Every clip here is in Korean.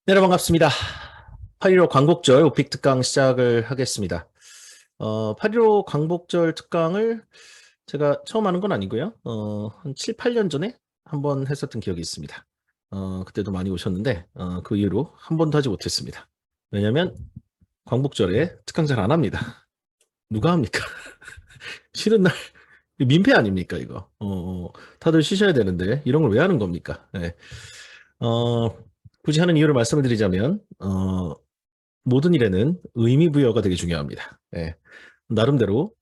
네, 여러분 반갑습니다. 8.15 광복절 오픽 특강 시작을 하겠습니다. 8.15 광복절 특강을 제가 처음 하는 건 아니고요. 한 7, 8년 전에 한번 했었던 기억이 있습니다. 그때도 많이 오셨는데, 그 이후로 한 번도 하지 못했습니다. 왜냐면 광복절에 특강 잘 안 합니다. 누가 합니까? 쉬는 날, 민폐 아닙니까, 이거? 다들 쉬셔야 되는데, 이런 걸 왜 하는 겁니까? 네. 어, 굳이 하는 이유를 말씀을 드리자면, 모든 일에는 의미 부여가 되게 중요합니다. 예. 나름대로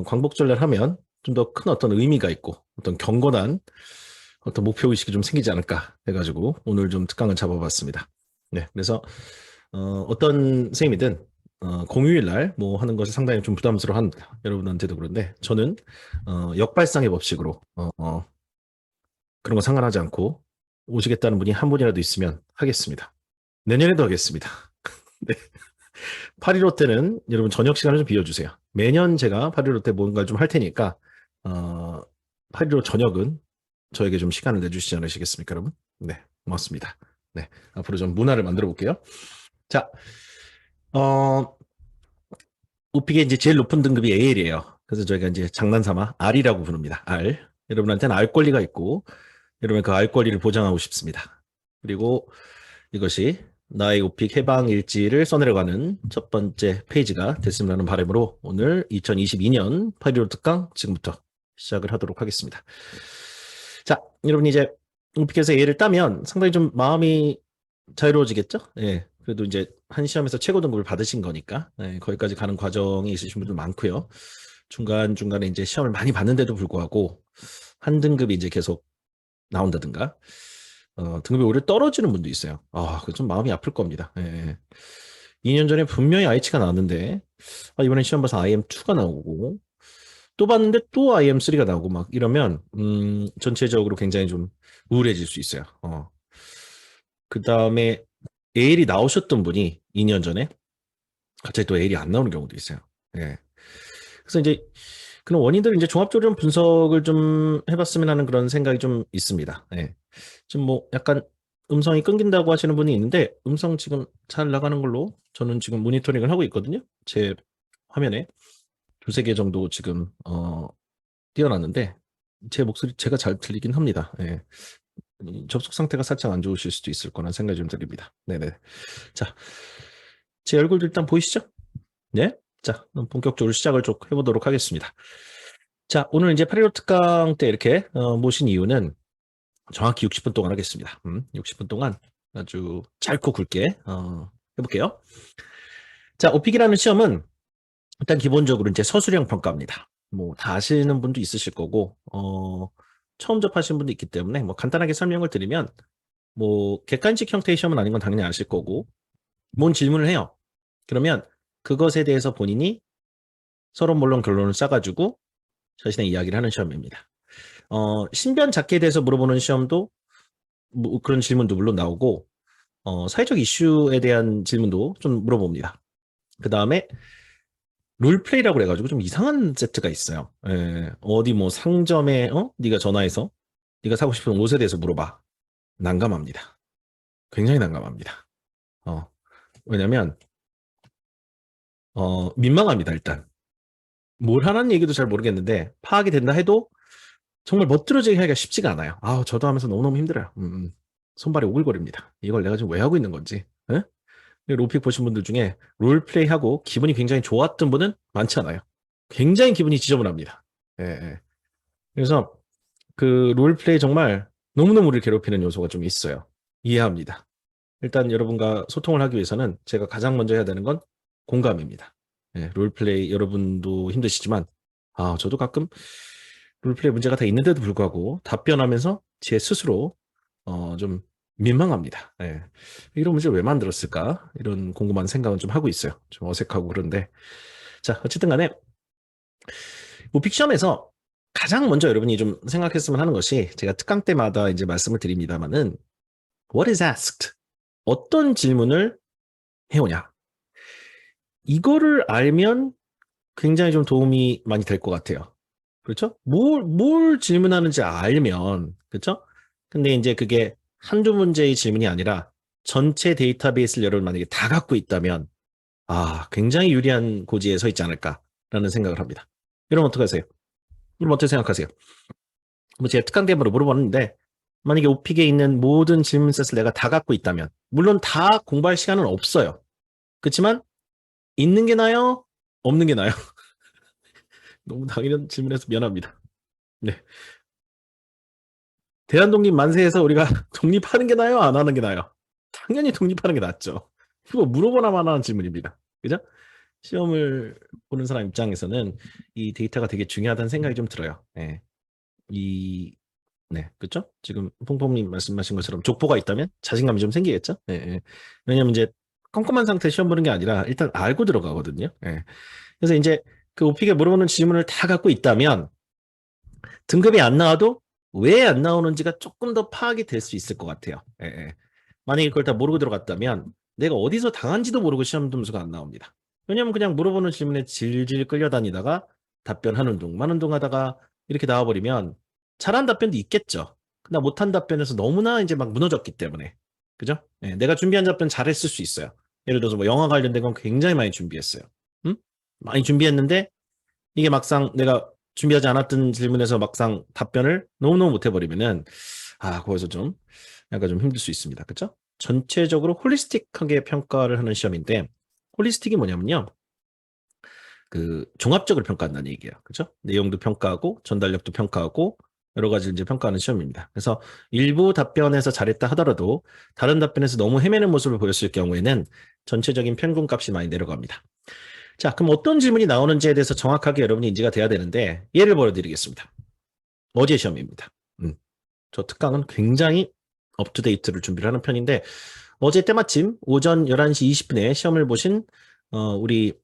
광복절날 하면 좀 더 큰 어떤 의미가 있고 어떤 경건한 어떤 목표 의식이 좀 생기지 않을까 해가지고 오늘 좀 특강을 잡아봤습니다. 네, 그래서 어떤 선생님이든 공휴일 날 뭐 하는 것이 상당히 좀 부담스러운 여러분한테도 그런데 저는 역발상의 법칙으로 그런 거 상관하지 않고 오시겠다는 분이 한 분이라도 있으면 하겠습니다. 내년에도 하겠습니다. 네. 8.15 때는 여러분 저녁 시간을 좀 비워주세요. 매년 제가 8.15 때 뭔가를 좀 할 테니까, 8.15 저녁은 저에게 좀 시간을 내주시지 않으시겠습니까, 여러분? 네, 고맙습니다. 네, 앞으로 좀 문화를 만들어 볼게요. 자, 어, 우픽의 이제 제일 높은 등급이 AL이에요. 그래서 저희가 이제 장난삼아 R이라고 부릅니다. R. 여러분한테는 알 권리가 있고, 여러분 그 알 권리를 보장하고 싶습니다. 그리고 이것이 나의 오픽 해방 일지를 써내려가는 첫 번째 페이지가 됐으면 하는 바람으로 오늘 2022년 8.15 특강 지금부터 시작을 하도록 하겠습니다. 자, 여러분 이제 오픽에서 A를 따면 상당히 좀 마음이 자유로워지겠죠? 예. 그래도 이제 한 시험에서 최고 등급을 받으신 거니까 예, 거기까지 가는 과정이 있으신 분들 많고요. 중간중간에 이제 시험을 많이 봤는데도 불구하고 한 등급이 이제 계속 나온다든가 등급이 오히려 떨어지는 분도 있어요. 그 좀 마음이 아플 겁니다. 예. 2년 전에 분명히 IH가 나왔는데, 이번에 시험 봐서 IM2가 나오고, 또 봤는데 또 IM3가 나오고 막 이러면, 전체적으로 굉장히 좀 우울해질 수 있어요. 그 다음에 A일이 나오셨던 분이 2년 전에 갑자기 또 A일이 안 나오는 경우도 있어요. 예. 그래서 이제 그런 원인들을 이제 종합적으로 좀 분석을 좀 해봤으면 하는 그런 생각이 좀 있습니다. 예. 지금 뭐 약간 음성이 끊긴다고 하시는 분이 있는데 음성 지금 잘 나가는 걸로 저는 지금 모니터링을 하고 있거든요. 제 화면에 두세 개 정도 지금 띄어놨는데 제 목소리 제가 잘 들리긴 합니다. 예. 접속 상태가 살짝 안 좋으실 수도 있을 거란 생각이 좀 들립니다. 네네. 자, 제 얼굴도 일단 보이시죠? 네. 자, 그럼 본격적으로 시작을 좀 해보도록 하겠습니다. 자, 오늘 이제 8.15 특강 때 이렇게 모신 이유는 정확히 60분 동안 하겠습니다. 60분 동안 아주 짧고 굵게 해볼게요. 자, 오픽이라는 시험은 일단 기본적으로 이제 서술형 평가입니다. 뭐 다 아시는 분도 있으실 거고 처음 접하시는 분도 있기 때문에 뭐 간단하게 설명을 드리면 뭐 객관식 형태의 시험은 아닌 건 당연히 아실 거고 뭔 질문을 해요. 그러면 그것에 대해서 본인이 서론 본론 결론을 짜가지고 자신의 이야기를 하는 시험입니다. 신변 잡기에 대해서 물어보는 시험도 뭐 그런 질문도 물론 나오고 사회적 이슈에 대한 질문도 좀 물어봅니다. 그 다음에 롤플레이라고 해가지고 좀 이상한 세트가 있어요. 예, 어디 뭐 상점에 네가 전화해서 네가 사고 싶은 옷에 대해서 물어봐. 난감합니다. 굉장히 난감합니다. 어, 왜냐면 민망합니다. 일단 뭘 하라는 얘기도 잘 모르겠는데 파악이 된다 해도 정말 멋들어지게 하기가 쉽지가 않아요. 저도 하면서 너무너무 힘들어요. 손발이 오글거립니다. 이걸 내가 지금 왜 하고 있는 건지. 예? 롤픽 보신 분들 중에 롤플레이하고 기분이 굉장히 좋았던 분은 많지 않아요. 굉장히 기분이 지저분합니다. 예, 예. 그래서 그 롤플레이 정말 너무너무 우리를 괴롭히는 요소가 좀 있어요. 이해합니다. 일단 여러분과 소통을 하기 위해서는 제가 가장 먼저 해야 되는 건 공감입니다. 예, 롤플레이 여러분도 힘드시지만 저도 가끔 롤플레이 문제가 다 있는데도 불구하고 답변하면서 제 스스로 좀 민망합니다. 예. 이런 문제를 왜 만들었을까? 이런 궁금한 생각은 좀 하고 있어요. 좀 어색하고 그런데. 자, 어쨌든 간에 오픽 시험에서 가장 먼저 여러분이 좀 생각했으면 하는 것이 제가 특강 때마다 이제 말씀을 드립니다만은 What is asked? 어떤 질문을 해오냐? 이거를 알면 굉장히 좀 도움이 많이 될 것 같아요. 그렇죠? 뭘 질문하는지 알면, 그렇죠? 근데 이제 그게 한두 문제의 질문이 아니라 전체 데이터베이스를 여러분 만약에 다 갖고 있다면 굉장히 유리한 고지에 서 있지 않을까라는 생각을 합니다. 여러분 어떻게 하세요? 여러분 어떻게 생각하세요? 뭐 제가 특강 대으로 물어봤는데 만약에 오픽에 있는 모든 질문셋을 내가 다 갖고 있다면 물론 다 공부할 시간은 없어요. 그렇지만 있는 게 나아요? 없는 게 나아요? 너무 당연한 질문에서 미안합니다. 네. 대한독립 만세에서 우리가 독립하는 게 나아요? 안 하는 게 나아요? 당연히 독립하는 게 낫죠. 그거 물어보나만 하는 질문입니다. 그죠? 시험을 보는 사람 입장에서는 이 데이터가 되게 중요하다는 생각이 좀 들어요. 네. 네, 그렇죠? 지금 퐁퐁님 말씀하신 것처럼 족보가 있다면 자신감이 좀 생기겠죠? 네, 네. 왜냐면 이제 꼼꼼한 상태 시험 보는 게 아니라 일단 알고 들어가거든요. 네. 그래서 이제 그 오픽에 물어보는 질문을 다 갖고 있다면 등급이 안 나와도 왜 안 나오는지가 조금 더 파악이 될 수 있을 것 같아요. 예, 예. 만약에 그걸 다 모르고 들어갔다면 내가 어디서 당한지도 모르고 시험 점수가 안 나옵니다. 왜냐면 그냥 물어보는 질문에 질질 끌려다니다가 답변하는 둥 마는 둥 하다가 이렇게 나와버리면 잘한 답변도 있겠죠. 그러나 못한 답변에서 너무나 이제 막 무너졌기 때문에. 그죠? 예, 내가 준비한 답변 잘했을 수 있어요. 예를 들어서 뭐 영화 관련된 건 굉장히 많이 준비했어요. 응? 많이 준비했는데 이게 막상 내가 준비하지 않았던 질문에서 막상 답변을 너무너무 못해버리면은 거기서 좀 약간 좀 힘들 수 있습니다. 그렇죠? 전체적으로 홀리스틱하게 평가를 하는 시험인데 홀리스틱이 뭐냐면요. 그 종합적으로 평가한다는 얘기예요. 그렇죠? 내용도 평가하고 전달력도 평가하고 여러 가지 이제 평가하는 시험입니다. 그래서 일부 답변에서 잘했다 하더라도 다른 답변에서 너무 헤매는 모습을 보였을 경우에는 전체적인 평균값이 많이 내려갑니다. 자, 그럼 어떤 질문이 나오는지에 대해서 정확하게 여러분이 인지가 돼야 되는데 예를 보여드리겠습니다. 어제 시험입니다. 저 특강은 굉장히 업투데이트를 준비를 하는 편인데 어제 때마침 오전 11시 20분에 시험을 보신 우리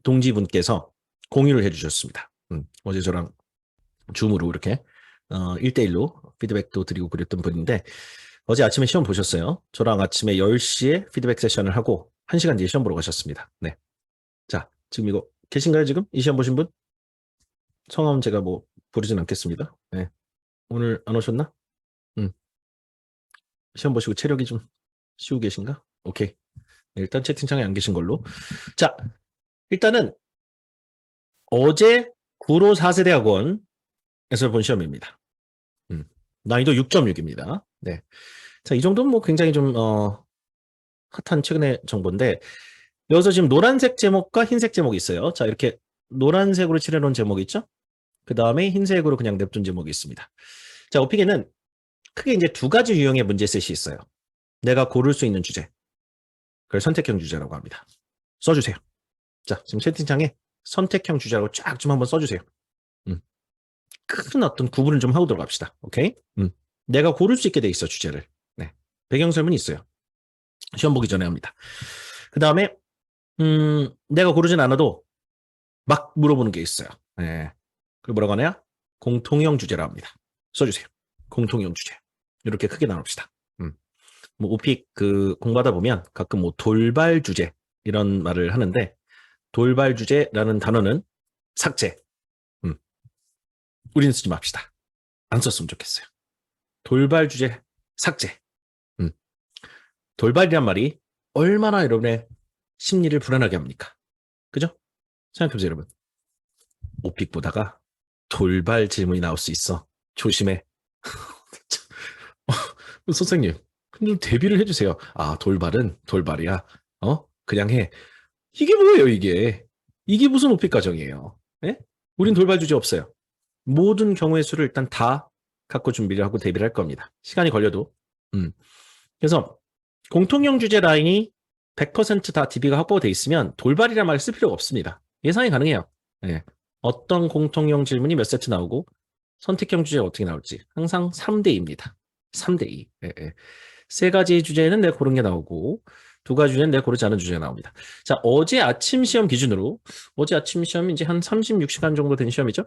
동지분께서 공유를 해주셨습니다. 어제 저랑 줌으로 이렇게 1대1로 피드백도 드리고 그랬던 분인데 어제 아침에 시험 보셨어요. 저랑 아침에 10시에 피드백 세션을 하고 1시간 뒤에 시험 보러 가셨습니다. 네. 자, 지금 이거 계신가요, 지금? 이 시험 보신 분? 성함 제가 뭐 부르진 않겠습니다. 네. 오늘 안 오셨나? 음. 시험 보시고 체력이 좀 쉬고 계신가? 오케이. 네, 일단 채팅창에 안 계신 걸로. 자, 일단은 어제 구로 4세대 학원에서 본 시험입니다. 난이도 6.6입니다. 네. 자, 이 정도는 뭐 굉장히 좀 핫한 최근의 정보인데 여기서 지금 노란색 제목과 흰색 제목이 있어요. 자, 이렇게 노란색으로 칠해놓은 제목이 있죠? 그 다음에 흰색으로 그냥 냅둔 제목이 있습니다. 자, 오픽에는 크게 이제 두 가지 유형의 문제셋이 있어요. 내가 고를 수 있는 주제. 그걸 선택형 주제라고 합니다. 써주세요. 자, 지금 채팅창에 선택형 주제라고 쫙 좀 한번 써주세요. 큰 어떤 구분을 좀 하고 들어갑시다. 오케이? 내가 고를 수 있게 돼 있어, 주제를. 네. 배경 설문이 있어요. 시험 보기 전에 합니다. 그 다음에, 내가 고르진 않아도 막 물어보는 게 있어요. 네. 그걸 뭐라고 하냐? 공통형 주제라고 합니다. 써주세요. 공통형 주제. 이렇게 크게 나눕시다. 뭐 오픽 그 공부하다 보면 가끔 뭐 돌발 주제 이런 말을 하는데 돌발 주제라는 단어는 삭제. 우리는 쓰지 맙시다. 안 썼으면 좋겠어요. 돌발 주제 삭제. 돌발이란 말이 얼마나 여러분의 심리를 불안하게 합니까? 그죠? 생각해보세요, 여러분. 오픽 보다가 돌발 질문이 나올 수 있어. 조심해. 선생님, 좀 대비를 해주세요. 돌발은 돌발이야. 그냥 해. 이게 뭐예요, 이게? 이게 무슨 오픽 과정이에요? 예? 우린 돌발 주제 없어요. 모든 경우의 수를 일단 다 갖고 준비를 하고 대비를 할 겁니다. 시간이 걸려도. 그래서 공통형 주제 라인이 100%다 DB가 확보되어 있으면 돌발이란 말을 쓸 필요가 없습니다. 예상이 가능해요. 예. 어떤 공통형 질문이 몇 세트 나오고 선택형 주제가 어떻게 나올지 항상 3대2입니다. 3대2. 예, 예. 세 가지 주제는 내가 고른 게 나오고 두 가지 주제는 내가 고르지 않은 주제가 나옵니다. 자, 어제 아침 시험 기준으로 어제 아침 시험이 이제 한 36시간 정도 된 시험이죠.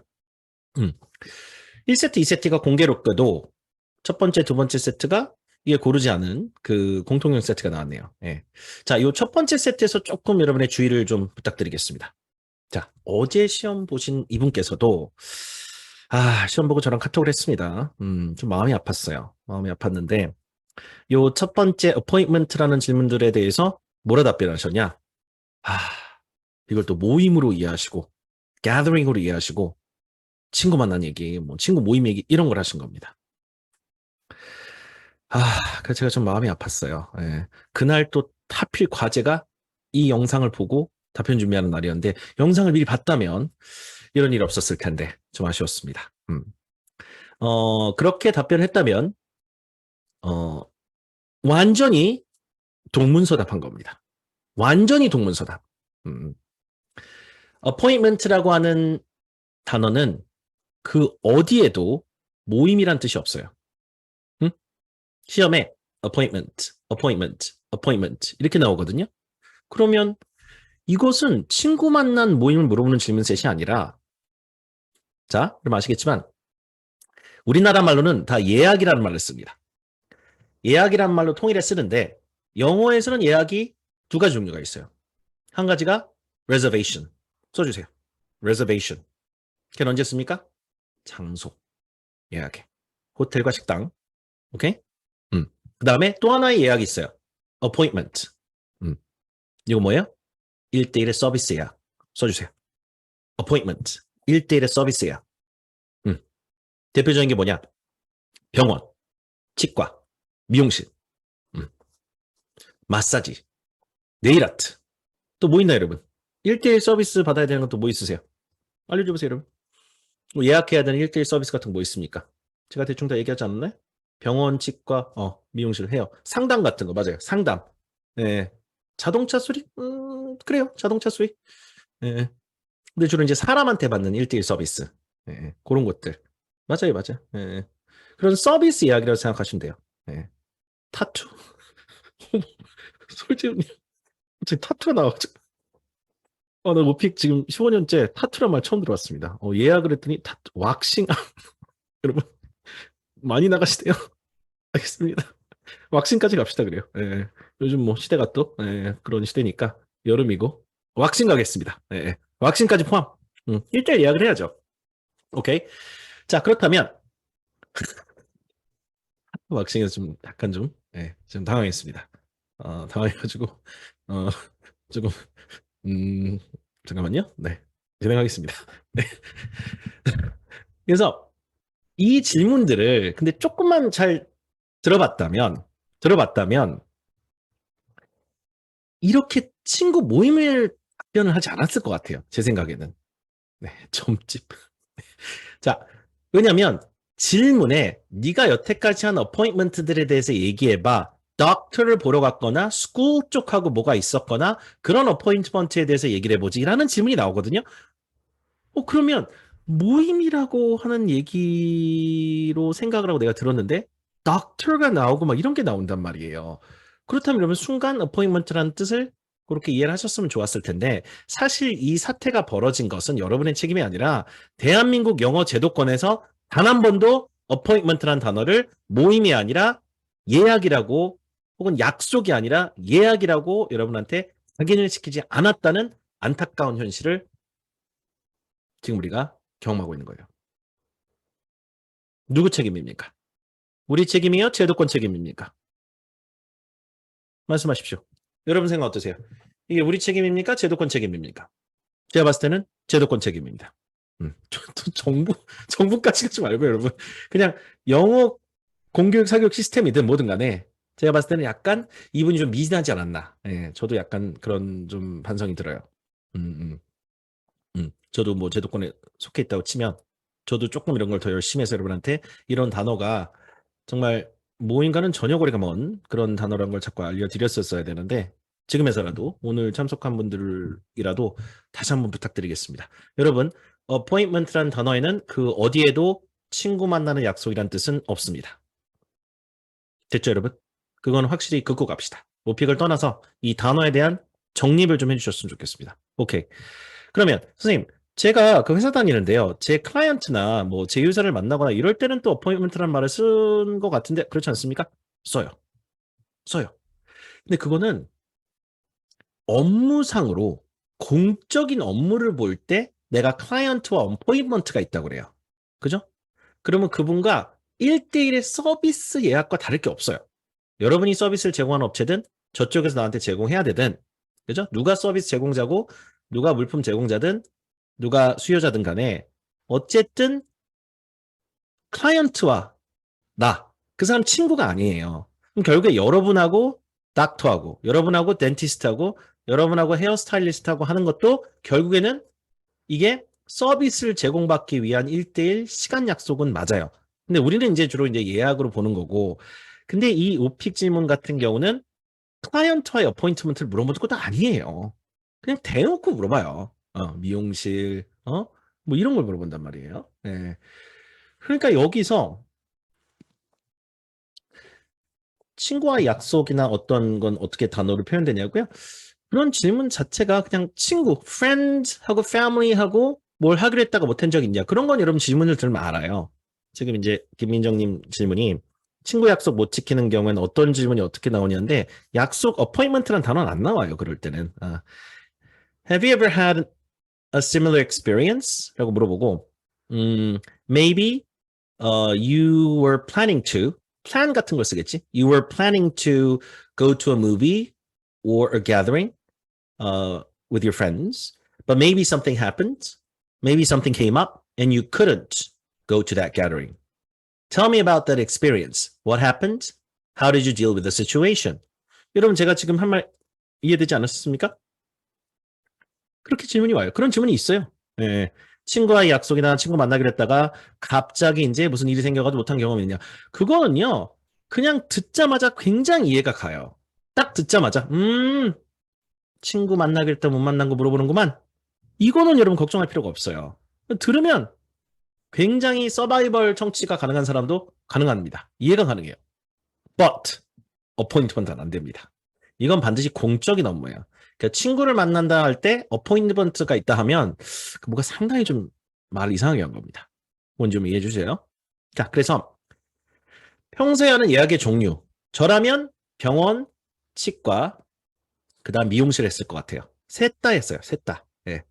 1세트, 2세트가 공개로 끄도 첫 번째, 두 번째 세트가 이게 고르지 않은 그 공통형 세트가 나왔네요. 예. 자, 이 첫 번째 세트에서 조금 여러분의 주의를 좀 부탁드리겠습니다. 자, 어제 시험 보신 이분께서도 시험 보고 저랑 카톡을 했습니다. 좀 마음이 아팠어요. 마음이 아팠는데 요 첫 번째 appointment라는 질문들에 대해서 뭐라 답변하셨냐? 아, 이걸 또 모임으로 이해하시고, gathering으로 이해하시고, 친구 만난 얘기, 뭐 친구 모임 얘기 이런 걸 하신 겁니다. 그래서 제가 좀 마음이 아팠어요. 예. 그날 또 하필 과제가 이 영상을 보고 답변 준비하는 날이었는데 영상을 미리 봤다면 이런 일이 없었을 텐데 좀 아쉬웠습니다. 그렇게 답변했다면 어, 완전히 동문서답한 겁니다. 완전히 동문서답. 음. appointment라고 하는 단어는 그 어디에도 모임이란 뜻이 없어요. 음? 시험에 appointment 이렇게 나오거든요. 그러면 이것은 친구 만난 모임을 물어보는 질문셋이 아니라 자, 그럼 아시겠지만 우리나라 말로는 다 예약이라는 말을 씁니다. 예약이라는 말로 통일해 쓰는데 영어에서는 예약이 두 가지 종류가 있어요. 한 가지가 reservation. 써주세요. reservation. 걔는 언제 씁니까? 장소. 예약해. 호텔과 식당. 오케이? 그 다음에 또 하나의 예약이 있어요. appointment. 이거 뭐예요? 1대1의 서비스 예약. 써주세요. appointment. 1대1의 서비스 예약. 대표적인 게 뭐냐? 병원, 치과, 미용실, 마사지, 네일아트. 또 뭐 있나요, 여러분? 1대1 서비스 받아야 되는 건 또 뭐 있으세요? 알려줘보세요, 여러분. 뭐 예약해야 되는 1대1 서비스 같은 거 뭐 있습니까? 제가 대충 다 얘기하지 않았나요? 병원, 치과, 미용실, 헤어. 상담 같은 거, 맞아요. 상담. 예. 자동차 수리? 그래요. 자동차 수리. 예. 근데 주로 이제 사람한테 받는 1대1 서비스. 예. 그런 것들. 맞아요, 맞아요. 예. 그런 서비스 이야기라고 생각하시면 돼요. 예. 타투. 솔직히, 지금 타투가 나와가지고. 나 오픽 지금 15년째 타투란 말 처음 들어봤습니다. 예약을 했더니 타투, 왁싱. 여러분, 많이 나가시대요. 알겠습니다. 왁싱까지 갑시다, 그래요. 예. 요즘 뭐 시대가 또, 그런 시대니까 여름이고. 왁싱 가겠습니다. 왁싱까지 포함. 1대1 예약을 해야죠. 오케이. 자, 그렇다면, 왁싱에서 좀 약간 좀 당황했습니다. 당황해가지고, 어, 조금, 음, 잠깐만요. 네. 진행하겠습니다. 네. 그래서 이 질문들을 근데 조금만 잘 들어봤다면, 이렇게 친구 모임을 답변을 하지 않았을 것 같아요. 제 생각에는. 네, 점집. 자, 왜냐면 질문에 네가 여태까지 한 어포인트먼트들에 대해서 얘기해봐. 닥터를 보러 갔거나 스쿨 쪽하고 뭐가 있었거나 그런 어포인트먼트에 대해서 얘기를 해보지 라는 질문이 나오거든요. 그러면 모임이라고 하는 얘기로 생각을 하고 내가 들었는데 닥터가 나오고 막 이런 게 나온단 말이에요. 그렇다면 여러분 순간 어포인먼트라는 뜻을 그렇게 이해를 하셨으면 좋았을 텐데 사실 이 사태가 벌어진 것은 여러분의 책임이 아니라 대한민국 영어 제도권에서 단 한 번도 어포인먼트라는 단어를 모임이 아니라 예약이라고 혹은 약속이 아니라 예약이라고 여러분한테 확인을 시키지 않았다는 안타까운 현실을 지금 우리가 경험하고 있는 거예요. 누구 책임입니까? 우리 책임이요? 제도권 책임입니까? 말씀하십시오. 여러분 생각 어떠세요? 이게 우리 책임입니까? 제도권 책임입니까? 제가 봤을 때는 제도권 책임입니다. 정부까지 가지 말고 여러분. 그냥 영어 공교육 사교육 시스템이든 뭐든 간에 제가 봤을 때는 약간 이분이 좀 미진하지 않았나. 저도 약간 그런 좀 반성이 들어요. 음, 저도 뭐 제도권에 속해 있다고 치면 저도 조금 이런 걸 더 열심히 해서 여러분한테 이런 단어가 정말 모임과는 전혀 거리가 먼 그런 단어란 걸 자꾸 알려드렸었어야 되는데 지금에서라도 오늘 참석한 분들이라도 다시 한번 부탁드리겠습니다. 여러분, appointment라는 단어에는 그 어디에도 친구 만나는 약속이란 뜻은 없습니다. 됐죠, 여러분? 그건 확실히 긋고 갑시다. 오픽을 떠나서 이 단어에 대한 정립을 좀 해주셨으면 좋겠습니다. 오케이. 그러면 선생님, 제가 그 회사 다니는데요. 제 클라이언트나 뭐 제 유저를 만나거나 이럴 때는 또 어포인트라는 말을 쓴 것 같은데 그렇지 않습니까? 써요. 써요. 근데 그거는 업무상으로 공적인 업무를 볼 때 내가 클라이언트와 어포인트먼트가 있다고 그래요. 그죠? 그러면 그분과 1대1의 서비스 예약과 다를 게 없어요. 여러분이 서비스를 제공하는 업체든 저쪽에서 나한테 제공해야 되든, 그죠? 누가 서비스 제공자고 누가 물품 제공자든 누가 수요자든 간에 어쨌든 클라이언트와 그 사람 친구가 아니에요. 그럼 결국에 여러분하고 닥터하고 여러분하고 덴티스트하고 여러분하고 헤어스타일리스트하고 하는 것도 결국에는 이게 서비스를 제공받기 위한 1대1 시간 약속은 맞아요. 근데 우리는 이제 주로 이제 예약으로 보는 거고, 근데 이 오픽 질문 같은 경우는 클라이언트와의 어포인트먼트를 물어보는 것도 아니에요. 그냥 대놓고 물어봐요. 미용실, 뭐 이런 걸 물어본단 말이에요. 예. 그러니까 여기서 친구와의 약속이나 어떤 건 어떻게 단어로 표현되냐고요? 그런 질문 자체가 그냥 친구, friend하고 family하고 뭘 하기로 했다가 못한 적 있냐? 그런 건 여러분 질문을 들으면 알아요. 지금 이제 김민정님 질문이 친구 약속 못 지키는 경우에는 어떤 질문이 어떻게 나오냐는데 약속, appointment란 단어는 안 나와요. 그럴 때는. Have you ever had a similar experience? 라고 물어보고 maybe you were planning to plan 같은 걸 쓰겠지. You were planning to go to a movie or a gathering with your friends, but maybe something happened, maybe something came up, and you couldn't go to that gathering. Tell me about that experience. What happened? How did you deal with the situation? 여러분 제가 지금 한 말 이해되지 않으셨습니까? 그렇게 질문이 와요. 그런 질문이 있어요. 예. 친구와의 약속이나 친구 만나기로 했다가 갑자기 이제 무슨 일이 생겨가지고 못한 경험이 있냐. 그거는요. 그냥 듣자마자 굉장히 이해가 가요. 딱 듣자마자 친구 만나기로 했다 못 만난 거 물어보는구만. 이거는 여러분 걱정할 필요가 없어요. 들으면 굉장히 서바이벌 청취가 가능한 사람도 가능합니다. 이해가 가능해요. But 어포인트먼트는 안 됩니다. 이건 반드시 공적인 업무예요. 그러니까 친구를 만난다 할 때 어포인트먼트가 있다 하면 뭐가 상당히 좀 말을 이상하게 한 겁니다. 그건 좀 이해해 주세요. 자, 그래서 평소에 하는 예약의 종류. 저라면 병원, 치과, 그다음 미용실 했을 것 같아요. 셋 다 했어요. 셋 다. 예.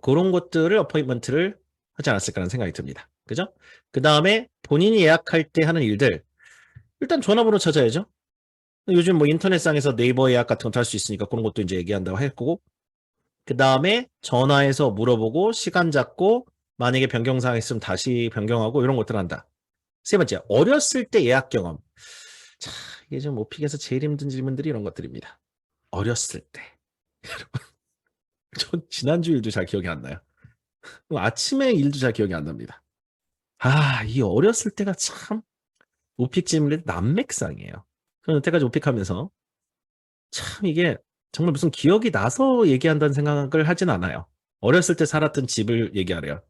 그런 것들을 어포인트먼트를 하지 않았을까라는 생각이 듭니다. 그죠? 그 다음에 본인이 예약할 때 하는 일들. 일단 전화번호 찾아야죠. 요즘 뭐 인터넷상에서 네이버 예약 같은 것도 할 수 있으니까 그런 것도 이제 얘기한다고 할 거고. 그 다음에 전화해서 물어보고 시간 잡고 만약에 변경사항 있으면 다시 변경하고 이런 것들 한다. 세 번째, 어렸을 때 예약 경험. 자, 이게 좀 오픽에서 제일 힘든 질문들이 이런 것들입니다. 어렸을 때. 전 지난주 일도 잘 기억이 안 나요. 아침에 일도 잘 기억이 안 납니다. 이 어렸을 때가 참 오픽 질문의 난맥상이에요. 저는 여태까지 오픽하면서 참 이게 정말 무슨 기억이 나서 얘기한다는 생각을 하진 않아요. 어렸을 때 살았던 집을 얘기하래요.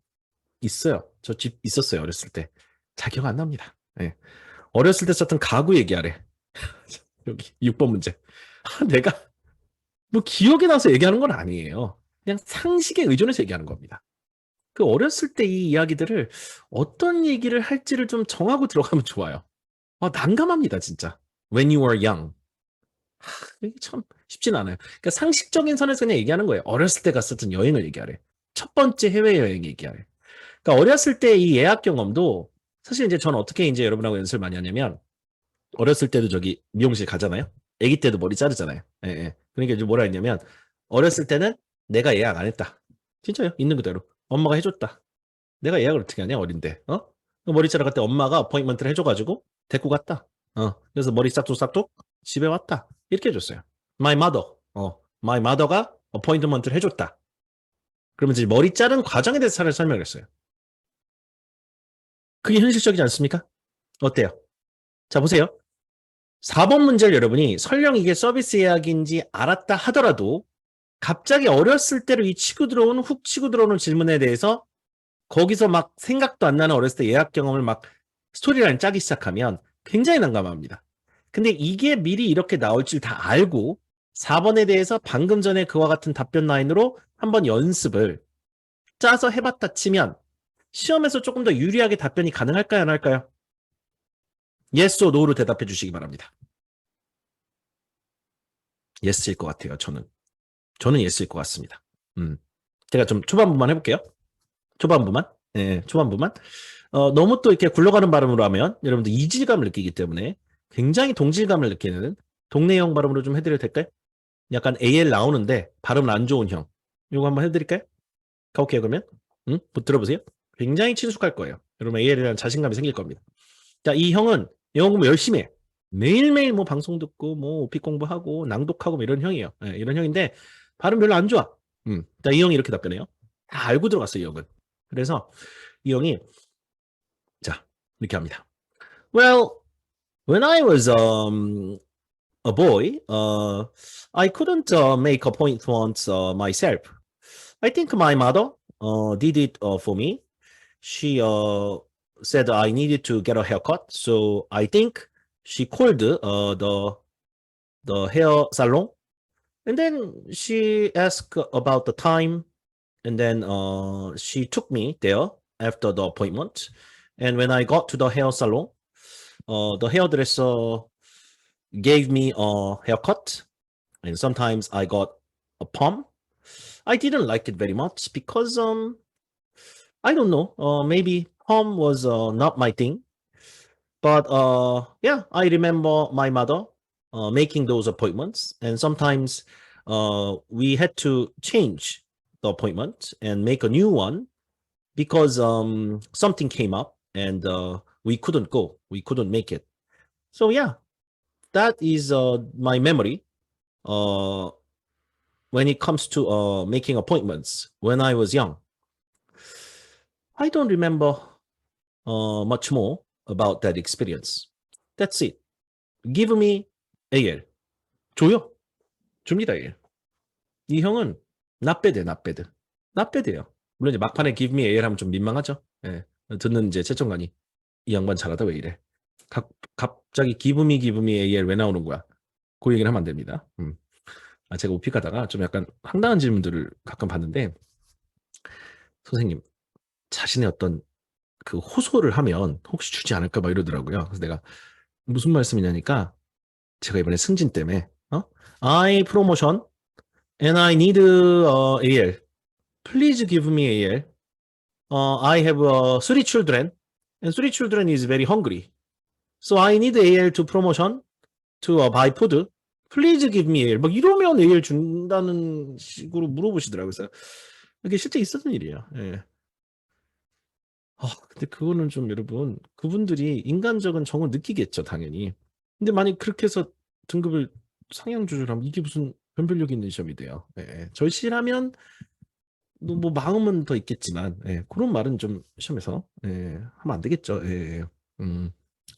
있어요. 저 집 있었어요. 어렸을 때. 잘 기억 안 납니다. 네. 어렸을 때 썼던 가구 얘기하래. 여기 6번 문제. 내가 뭐 기억이 나서 얘기하는 건 아니에요. 그냥 상식에 의존해서 얘기하는 겁니다. 그 어렸을 때 이 이야기들을 어떤 얘기를 할지를 좀 정하고 들어가면 좋아요. 난감합니다, 진짜. When you were young. 이게 참 쉽지는 않아요. 그러니까 상식적인 선에서 그냥 얘기하는 거예요. 어렸을 때 갔었던 여행을 얘기하래. 첫 번째 해외여행 얘기하래. 그러니까 어렸을 때 이 예약 경험도 사실 이제 저는 어떻게 이제 여러분하고 연습을 많이 하냐면 어렸을 때도 저기 미용실 가잖아요. 아기 때도 머리 자르잖아요. 예, 예. 그러니까 이제 뭐라 했냐면 어렸을 때는 내가 예약 안 했다. 진짜요? 있는 그대로. 엄마가 해줬다. 내가 예약을 어떻게 하냐 어린데. 머리 자르러 갈 때 엄마가 어포인트먼트를 해줘가지고 데리고 갔다. 그래서 머리 싹둑싹둑 집에 왔다. 이렇게 해줬어요. My mother. My mother가 어포인트먼트를 해줬다. 그러면 이제 머리 자른 과정에 대해서 설명을 했어요. 그게 현실적이지 않습니까? 어때요? 자, 보세요. 4번 문제를 여러분이 설령 이게 서비스 예약인지 알았다 하더라도 갑자기 어렸을 때로 이 치고 들어오는 훅 치고 들어오는 질문에 대해서 거기서 막 생각도 안 나는 어렸을 때 예약 경험을 막 스토리라인 짜기 시작하면 굉장히 난감합니다. 근데 이게 미리 이렇게 나올 줄 다 알고 4번에 대해서 방금 전에 그와 같은 답변 라인으로 한번 연습을 짜서 해봤다 치면 시험에서 조금 더 유리하게 답변이 가능할까요? 안 할까요? Yes or No로 대답해 주시기 바랍니다. Yes일 것 같아요. 저는 Yes일 것 같습니다. 제가 좀 초반부만 해볼게요. 초반부만. 네, 초반부만. 너무 또 이렇게 굴러가는 발음으로 하면 여러분들 이질감을 느끼기 때문에 굉장히 동질감을 느끼는 동네 형 발음으로 좀 해드려도 될까요? 약간 AL 나오는데 발음 안 좋은 형. 이거 한번 해드릴까요? 가볼게요, 그러면. 응? 들어보세요. 굉장히 친숙할 거예요. 여러분 AL에 대한 자신감이 생길 겁니다. 자, 이 형은 영어 공부 열심히 해. 매일매일 뭐 방송 듣고 뭐 오픽 공부하고 낭독하고 뭐 이런 형이에요. 네, 이런 형인데 발음 별로 안 좋아. 자, 이 형이 이렇게 답변해요. 다 알고 들어갔어요, 이 형은. 그래서 이 형이 자, 이렇게 합니다. Well, when I was a boy, I couldn't make appointments myself. I think my mother did it for me. She said I needed to get a haircut, so I think she called the hair salon, and then she asked about the time, and then she took me there after the appointment. And when I got to the hair salon, the hairdresser gave me a haircut, and sometimes I got a perm. I didn't like it very much because I don't know, maybe perm was not my thing. But yeah, I remember my mother making those appointments, and sometimes we had to change the appointment and make a new one because something came up and we couldn't go, we couldn't make it. So yeah, that is my memory uh, when it comes to making appointments when I was young. I don't remember much more about that experience. That's it. Give me AL. 줘요. 줍니다, AL. 이 형은 not bad, not bad. not bad예요. 물론 이제 막판에 give me AL 하면 좀 민망하죠. 예. 듣는 이제 채점관이 이 양반 잘하다 왜 이래. 갑자기 give me AL 왜 나오는 거야? 그 얘기를 하면 안 됩니다. 제가 오픽하다가 좀 약간 황당한 질문들을 가끔 받는데 선생님 자신의 어떤 그 호소를 하면 혹시 주지 않을까 막 이러더라고요. 그래서 내가 무슨 말씀이냐니까 제가 이번에 승진 때문에 I promotion and I need AL. Please give me AL. I have three children and three children is very hungry. So I need AL to promotion to buy food. Please give me AL. 막 이러면 AL 준다는 식으로 물어보시더라고요. 그래서 이게 실제 있었던 일이에요. 예. 근데 그거는 좀 여러분, 그분들이 인간적인 정을 느끼겠죠, 당연히. 근데 만약 그렇게 해서 등급을 상향 조절하면 이게 무슨 변별력 있는 시험이 돼요. 예. 절실하면 뭐 마음은 더 있겠지만 그런 말은 좀 시험에서 하면 안 되겠죠.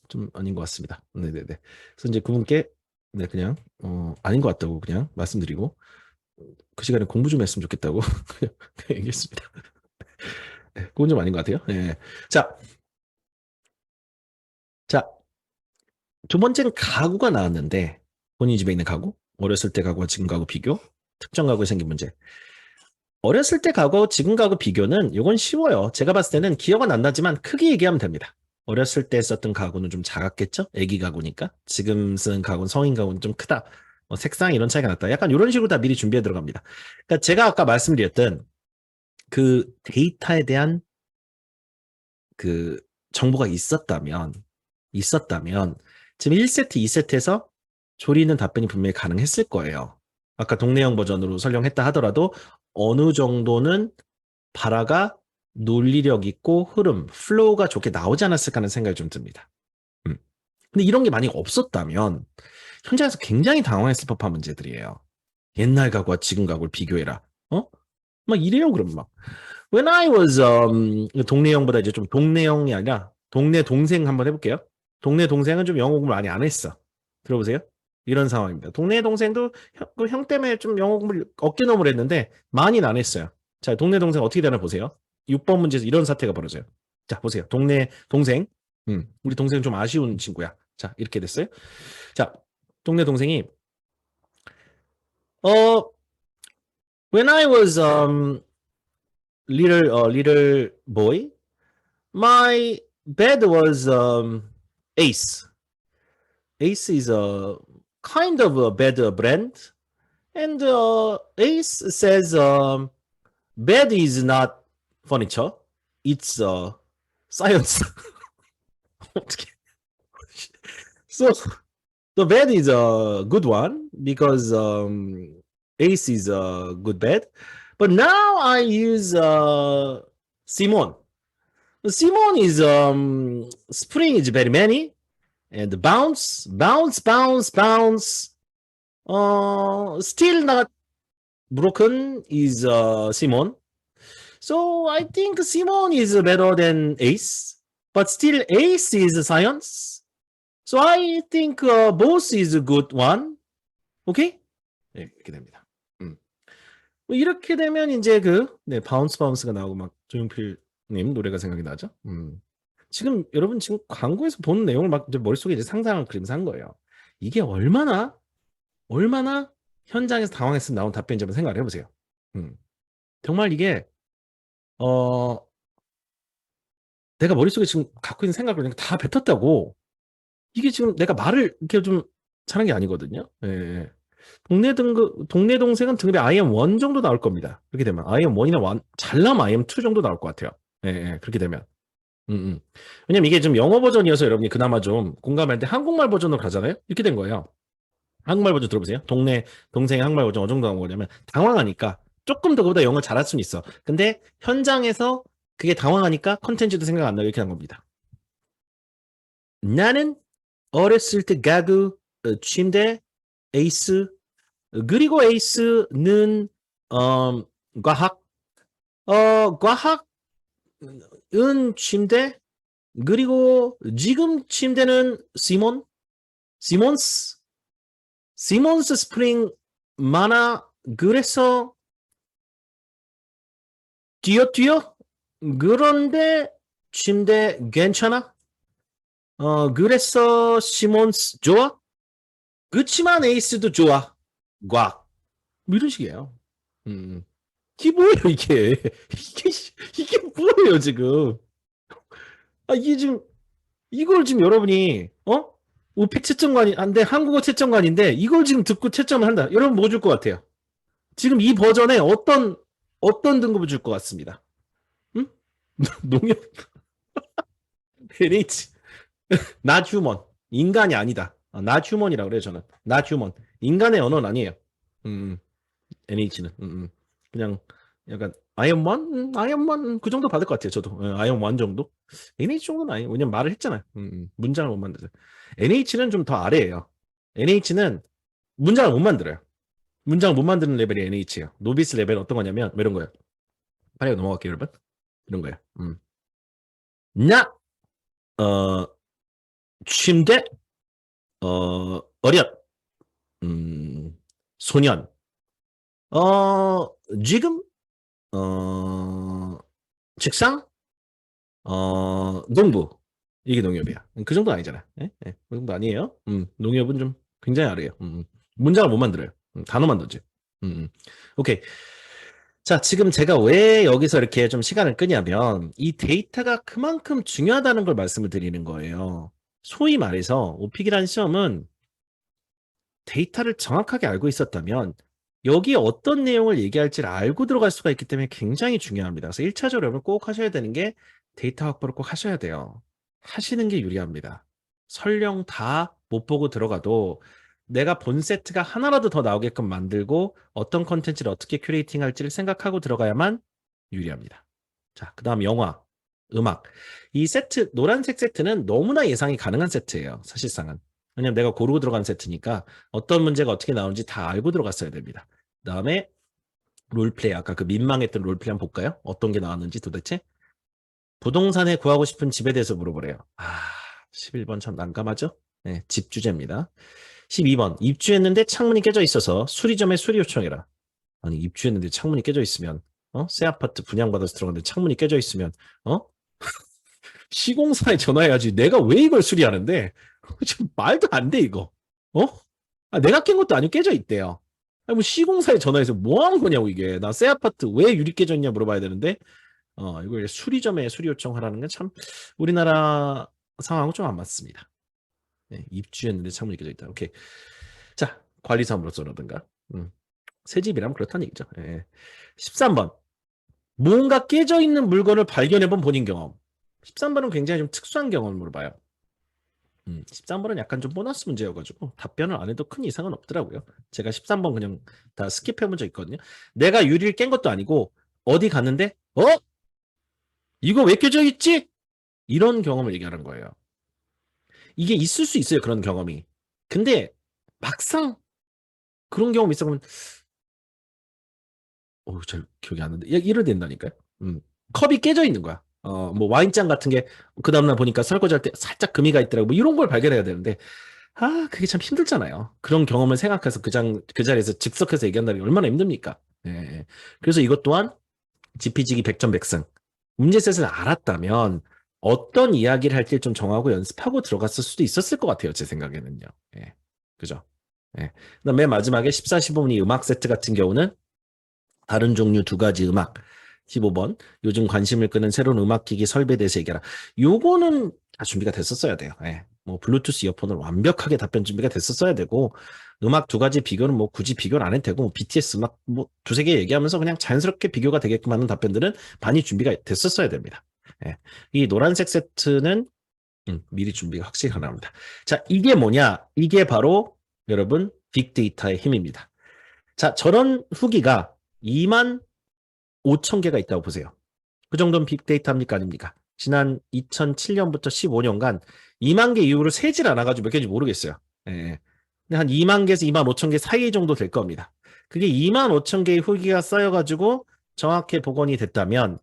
좀 아닌 것 같습니다. 네네네. 그래서 이제 그분께 그냥 아닌 것 같다고 그냥 말씀드리고 그 시간에 공부 좀 했으면 좋겠다고 그냥 얘기했습니다. 그건 좀 아닌 것 같아요. 자, 두 번째는 가구가 나왔는데 본인 집에 있는 가구, 어렸을 때 가구와 지금 가구 비교, 특정 가구에 생긴 문제. 어렸을 때 가구와 지금 가구 비교는 이건 쉬워요. 제가 봤을 때는 기억은 안 나지만 크게 얘기하면 됩니다. 어렸을 때 썼던 가구는 좀 작았겠죠? 애기 가구니까. 지금 쓴 가구는 성인 가구는 좀 크다. 색상 이런 차이가 났다. 약간 이런 식으로 다 미리 준비해 들어갑니다. 그러니까 제가 아까 말씀드렸던 그 데이터에 대한 그 정보가 있었다면 지금 1세트, 2세트에서 조리는 답변이 분명히 가능했을 거예요. 아까 동네형 버전으로 설명했다 하더라도 어느 정도는 발화가 논리력 있고 흐름, 플로우가 좋게 나오지 않았을까 하는 생각이 좀 듭니다. 근데 이런 게 만약 없었다면 현장에서 굉장히 당황했을 법한 문제들이에요. 옛날 가구와 지금 가구를 비교해라. 막 이래요, 그럼 막. When I was 동네형보다 이제 좀 동네형이 아니라 동네 동생 한번 해볼게요. 동네 동생은 좀 영어 공부를 많이 안 했어. 들어보세요. 이런 상황입니다. 동네 동생도 형 때문에 좀 영어 공부를 어깨너머를 했는데 많이는 안 했어요. 자, 동네 동생 어떻게 되나 보세요. 6번 문제에서 이런 사태가 벌어져요. 자, 보세요. 동네 동생. 우리 동생 좀 아쉬운 친구야. 자, 이렇게 됐어요. 자, 동네 동생이 when I was little boy, my bed was Ace. Ace is a kind of a bed brand, and Ace says bed is not furniture; it's science. 어떻게 So the bed is a good one because ace is a good bed. But now I use Simon. Simon is spring is very many and bounce, bounce, bounce, bounce. Still not broken is Simon. So I think Simon is better than ace, but still ace is science. So I think both is a good one. 오케이? 네, 이렇게 됩니다. 뭐 이렇게 되면 이제 네, 바운스가 나오고 막 조용필님 노래가 생각이 나죠. 지금 여러분 지금 광고에서 보는 내용을 막 이제 머릿속에 이제 상상을 그리면서 한 거예요. 이게 얼마나 현장에서 당황했으면 나온 답변인지 한번 생각을 해보세요. 정말 이게 내가 머릿속에 지금 갖고 있는 생각을 그냥 다 뱉었다고. 이게 지금 내가 말을 이렇게 좀 잘한 게 아니거든요. 예. 동네 동생은 등급이 IM1 정도 나올 겁니다. 그렇게 되면 IM1이나 잘 나면 IM2 정도 나올 것 같아요. 예, 그렇게 되면. 왜냐면 이게 좀 영어 버전이어서 여러분이 그나마 좀 공감할 때 한국말 버전으로 가잖아요. 이렇게 된 거예요. 한국말 버전 들어보세요. 동생의 한국말 버전 어느 정도 나온 거냐면 당황하니까 조금 더 그보다 영어를 잘할 수는 있어. 근데 현장에서 그게 당황하니까 컨텐츠도 생각 안 나고 이렇게 한 겁니다. 나는 어렸을 때 가구, 침대, 에이스, 그리고 에이스는 과학, 과학은 침대, 그리고 지금 침대는 시몬스 스프링 많아. 그래서 뛰어. 그런데 침대 괜찮아? 그래서 시몬스 좋아? 그치만 에이스도 좋아. 꽉. 뭐 이런 식이에요. 이게 뭐예요, 이게? 이게 뭐예요, 지금? 이게 지금, 이걸 지금 여러분이, 우픽 채점관인데, 한국어 채점관인데, 이걸 지금 듣고 채점을 한다. 여러분 뭐 줄 것 같아요? 지금 이 버전에 어떤 등급을 줄 것 같습니다? 응? 농협, NH, not human. 인간이 아니다. not human이라고 그래요, 저는. not human. 인간의 언어는 아니에요. NH는. 그냥 약간 아이언1? 아이언1 그 정도 받을 것 같아요. 저도 아이언1 정도. NH 정도는 아니에요. 왜냐면 말을 했잖아요. 문장을 못 만들어요. NH는 좀 더 아래예요. NH는 문장을 못 만들어요. 문장을 못 만드는 레벨이 NH예요. 노비스 레벨 어떤 거냐면 뭐 이런 거예요. 빨리 넘어갈게요, 여러분. 이런 거예요. 나 침대 어렵 소년 지금 책상 농부 이게 농협이야. 그 정도 아니잖아. 예? 예, 그 정도 아니에요. 농협은 좀 굉장히 아래요. 문장을 못 만들어요. 단어만 던져. 오케이. 자, 지금 제가 왜 여기서 이렇게 좀 시간을 끄냐면 이 데이터가 그만큼 중요하다는 걸 말씀을 드리는 거예요. 소위 말해서 오픽이라는 시험은 데이터를 정확하게 알고 있었다면 여기에 어떤 내용을 얘기할지를 알고 들어갈 수가 있기 때문에 굉장히 중요합니다. 그래서 1차적으로 여러분 꼭 하셔야 되는 게 데이터 확보를 꼭 하셔야 돼요. 하시는 게 유리합니다. 설령 다 못 보고 들어가도 내가 본 세트가 하나라도 더 나오게끔 만들고 어떤 컨텐츠를 어떻게 큐레이팅 할지를 생각하고 들어가야만 유리합니다. 자, 그 다음 영화, 음악. 이 세트, 노란색 세트는 너무나 예상이 가능한 세트예요. 사실상은. 왜냐면 내가 고르고 들어간 세트니까 어떤 문제가 어떻게 나오는지 다 알고 들어갔어야 됩니다. 그 다음에 롤플레이, 아까 그 민망했던 롤플레이 한번 볼까요? 어떤 게 나왔는지 도대체. 부동산에 구하고 싶은 집에 대해서 물어보래요. 11번 참 난감하죠? 네, 집 주제입니다. 12번, 입주했는데 창문이 깨져 있어서 수리점에 수리 요청해라. 아니, 입주했는데 창문이 깨져 있으면, 새 아파트 분양받아서 들어갔는데 창문이 깨져 있으면, 시공사에 전화해야지. 내가 왜 이걸 수리하는데? 지금 말도 안 돼, 이거. 내가 깬 것도 아니고 깨져 있대요. 아니, 뭐 시공사에 전화해서 뭐 하는 거냐고, 이게. 나 새 아파트 왜 유리 깨져 있냐 물어봐야 되는데, 이걸 수리점에 수리 요청하라는 건 참 우리나라 상황하고 좀 안 맞습니다. 네, 입주했는데 창문이 깨져 있다. 오케이. 자, 관리사무로서라든가. 새 집이라면 그렇다는 얘기죠. 예. 13번. 뭔가 깨져 있는 물건을 발견해본 본인 경험. 13번은 굉장히 좀 특수한 경험을 물어봐요. 13번은 약간 좀 보너스 문제여가지고 답변을 안 해도 큰 이상은 없더라고요. 제가 13번 그냥 다 스킵해본 적 있거든요. 내가 유리를 깬 것도 아니고 어디 갔는데 이거 왜 껴져 있지? 이런 경험을 얘기하는 거예요. 이게 있을 수 있어요. 그런 경험이. 근데 막상 그런 경험 있어 보면 잘 기억이 안 나는데 이래 된다니까요. 컵이 깨져 있는 거야. 뭐 와인잔 같은 게 그 다음날 보니까 설거지할 때 살짝 금이가 있더라고. 뭐 이런 걸 발견해야 되는데 그게 참 힘들잖아요. 그런 경험을 생각해서 그 자리에서 즉석해서 얘기한다는 게 얼마나 힘듭니까? 예. 예. 그래서 이것 또한 지피지기 백전백승. 문제셋을 알았다면 어떤 이야기를 할지 좀 정하고 연습하고 들어갔을 수도 있었을 것 같아요. 제 생각에는요. 예. 그죠? 예. 그다음 맨 마지막에 14, 15분이 음악 세트 같은 경우는 다른 종류 두 가지 음악. 15번. 요즘 관심을 끄는 새로운 음악기기 설비에 대해서 얘기하라. 요거는 다 준비가 됐었어야 돼요. 예. 뭐 블루투스 이어폰을 완벽하게 답변 준비가 됐었어야 되고 음악 두 가지 비교는 뭐 굳이 비교를 안 해도 되고 뭐 BTS 음악 뭐 두세 개 얘기하면서 그냥 자연스럽게 비교가 되게끔 하는 답변들은 많이 준비가 됐었어야 됩니다. 예. 이 노란색 세트는 미리 준비가 확실히 가능합니다. 자, 이게 뭐냐? 이게 바로 여러분 빅데이터의 힘입니다. 자, 저런 후기가 2만 5천 개가 있다고 보세요. 그 정도는 빅데이터입니까? 아닙니까? 지난 2007년부터 15년간 2만 개 이후로 세질 않아가지고 몇 개인지 모르겠어요. 예. 근데 한 2만 개에서 2만 5천 개 사이 정도 될 겁니다. 그게 2만 5천 개의 후기가 쌓여가지고 정확히 복원이 됐다면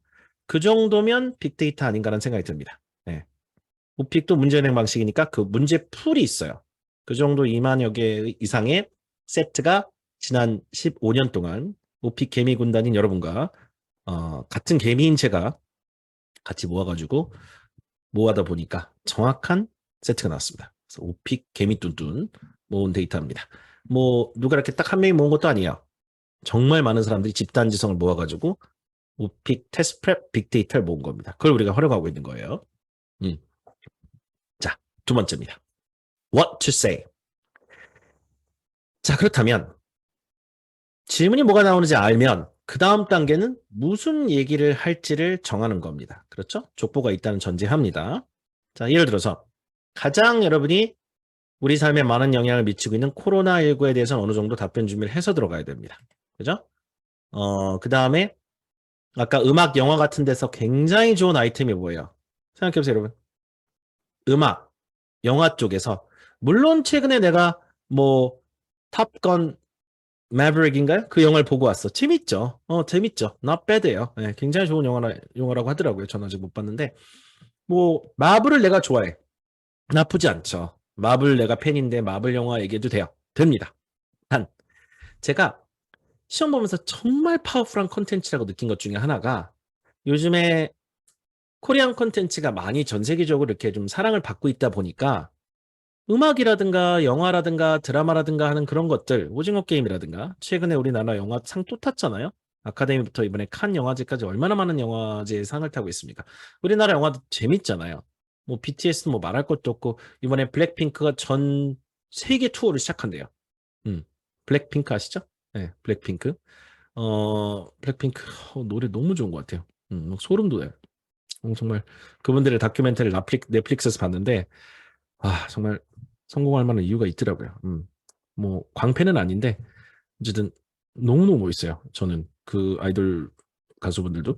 그 정도면 빅데이터 아닌가라는 생각이 듭니다. 예. 오픽도 문제은행 방식이니까 그 문제 풀이 있어요. 그 정도 2만여 개 이상의 세트가 지난 15년 동안 오픽 개미 군단인 여러분과 같은 개미인 제가 같이 모아가지고 모아다 보니까 정확한 세트가 나왔습니다. 그래서 오픽 개미 뚠뚠 모은 데이터입니다. 뭐 누가 이렇게 딱 한 명이 모은 것도 아니에요. 정말 많은 사람들이 집단 지성을 모아가지고 오픽 테스트프랩 빅데이터를 모은 겁니다. 그걸 우리가 활용하고 있는 거예요. 음. 자, 두 번째입니다. What to say. 자, 그렇다면 질문이 뭐가 나오는지 알면 그 다음 단계는 무슨 얘기를 할지를 정하는 겁니다. 그렇죠? 족보가 있다는 전제합니다. 자, 예를 들어서 가장 여러분이 우리 삶에 많은 영향을 미치고 있는 코로나19에 대해서는 어느 정도 답변 준비를 해서 들어가야 됩니다. 그죠? 그 다음에 아까 음악, 영화 같은 데서 굉장히 좋은 아이템이 뭐예요? 생각해보세요, 여러분. 음악, 영화 쪽에서 물론 최근에 내가 뭐 탑건 매버릭인가요? 그 영화를 보고 왔어. 재밌죠? 재밌죠. Not bad예요. 네, 굉장히 좋은 영화라고 하더라고요. 저는 아직 못 봤는데. 뭐 마블을 내가 좋아해. 나쁘지 않죠. 마블 내가 팬인데 마블 영화 얘기해도 돼요. 됩니다. 단 제가 시험 보면서 정말 파워풀한 콘텐츠라고 느낀 것 중에 하나가 요즘에 코리안 콘텐츠가 많이 전 세계적으로 이렇게 좀 사랑을 받고 있다 보니까 음악이라든가 영화라든가 드라마라든가 하는 그런 것들, 오징어 게임이라든가 최근에 우리나라 영화 상 또 탔잖아요. 아카데미부터 이번에 칸 영화제까지 얼마나 많은 영화제에 상을 타고 있습니까? 우리나라 영화도 재밌잖아요. 뭐 BTS 뭐 말할 것도 없고 이번에 블랙핑크가 전 세계 투어를 시작한대요. 블랙핑크 아시죠? 네, 블랙핑크. 블랙핑크 노래 너무 좋은 것 같아요. 소름 돋아요. 정말 그분들의 다큐멘터리를 넷플릭스에서 봤는데 정말 성공할 만한 이유가 있더라고요. 뭐 광팬은 아닌데 어쨌든 너무너무 멋있어요. 저는 그 아이돌 가수분들도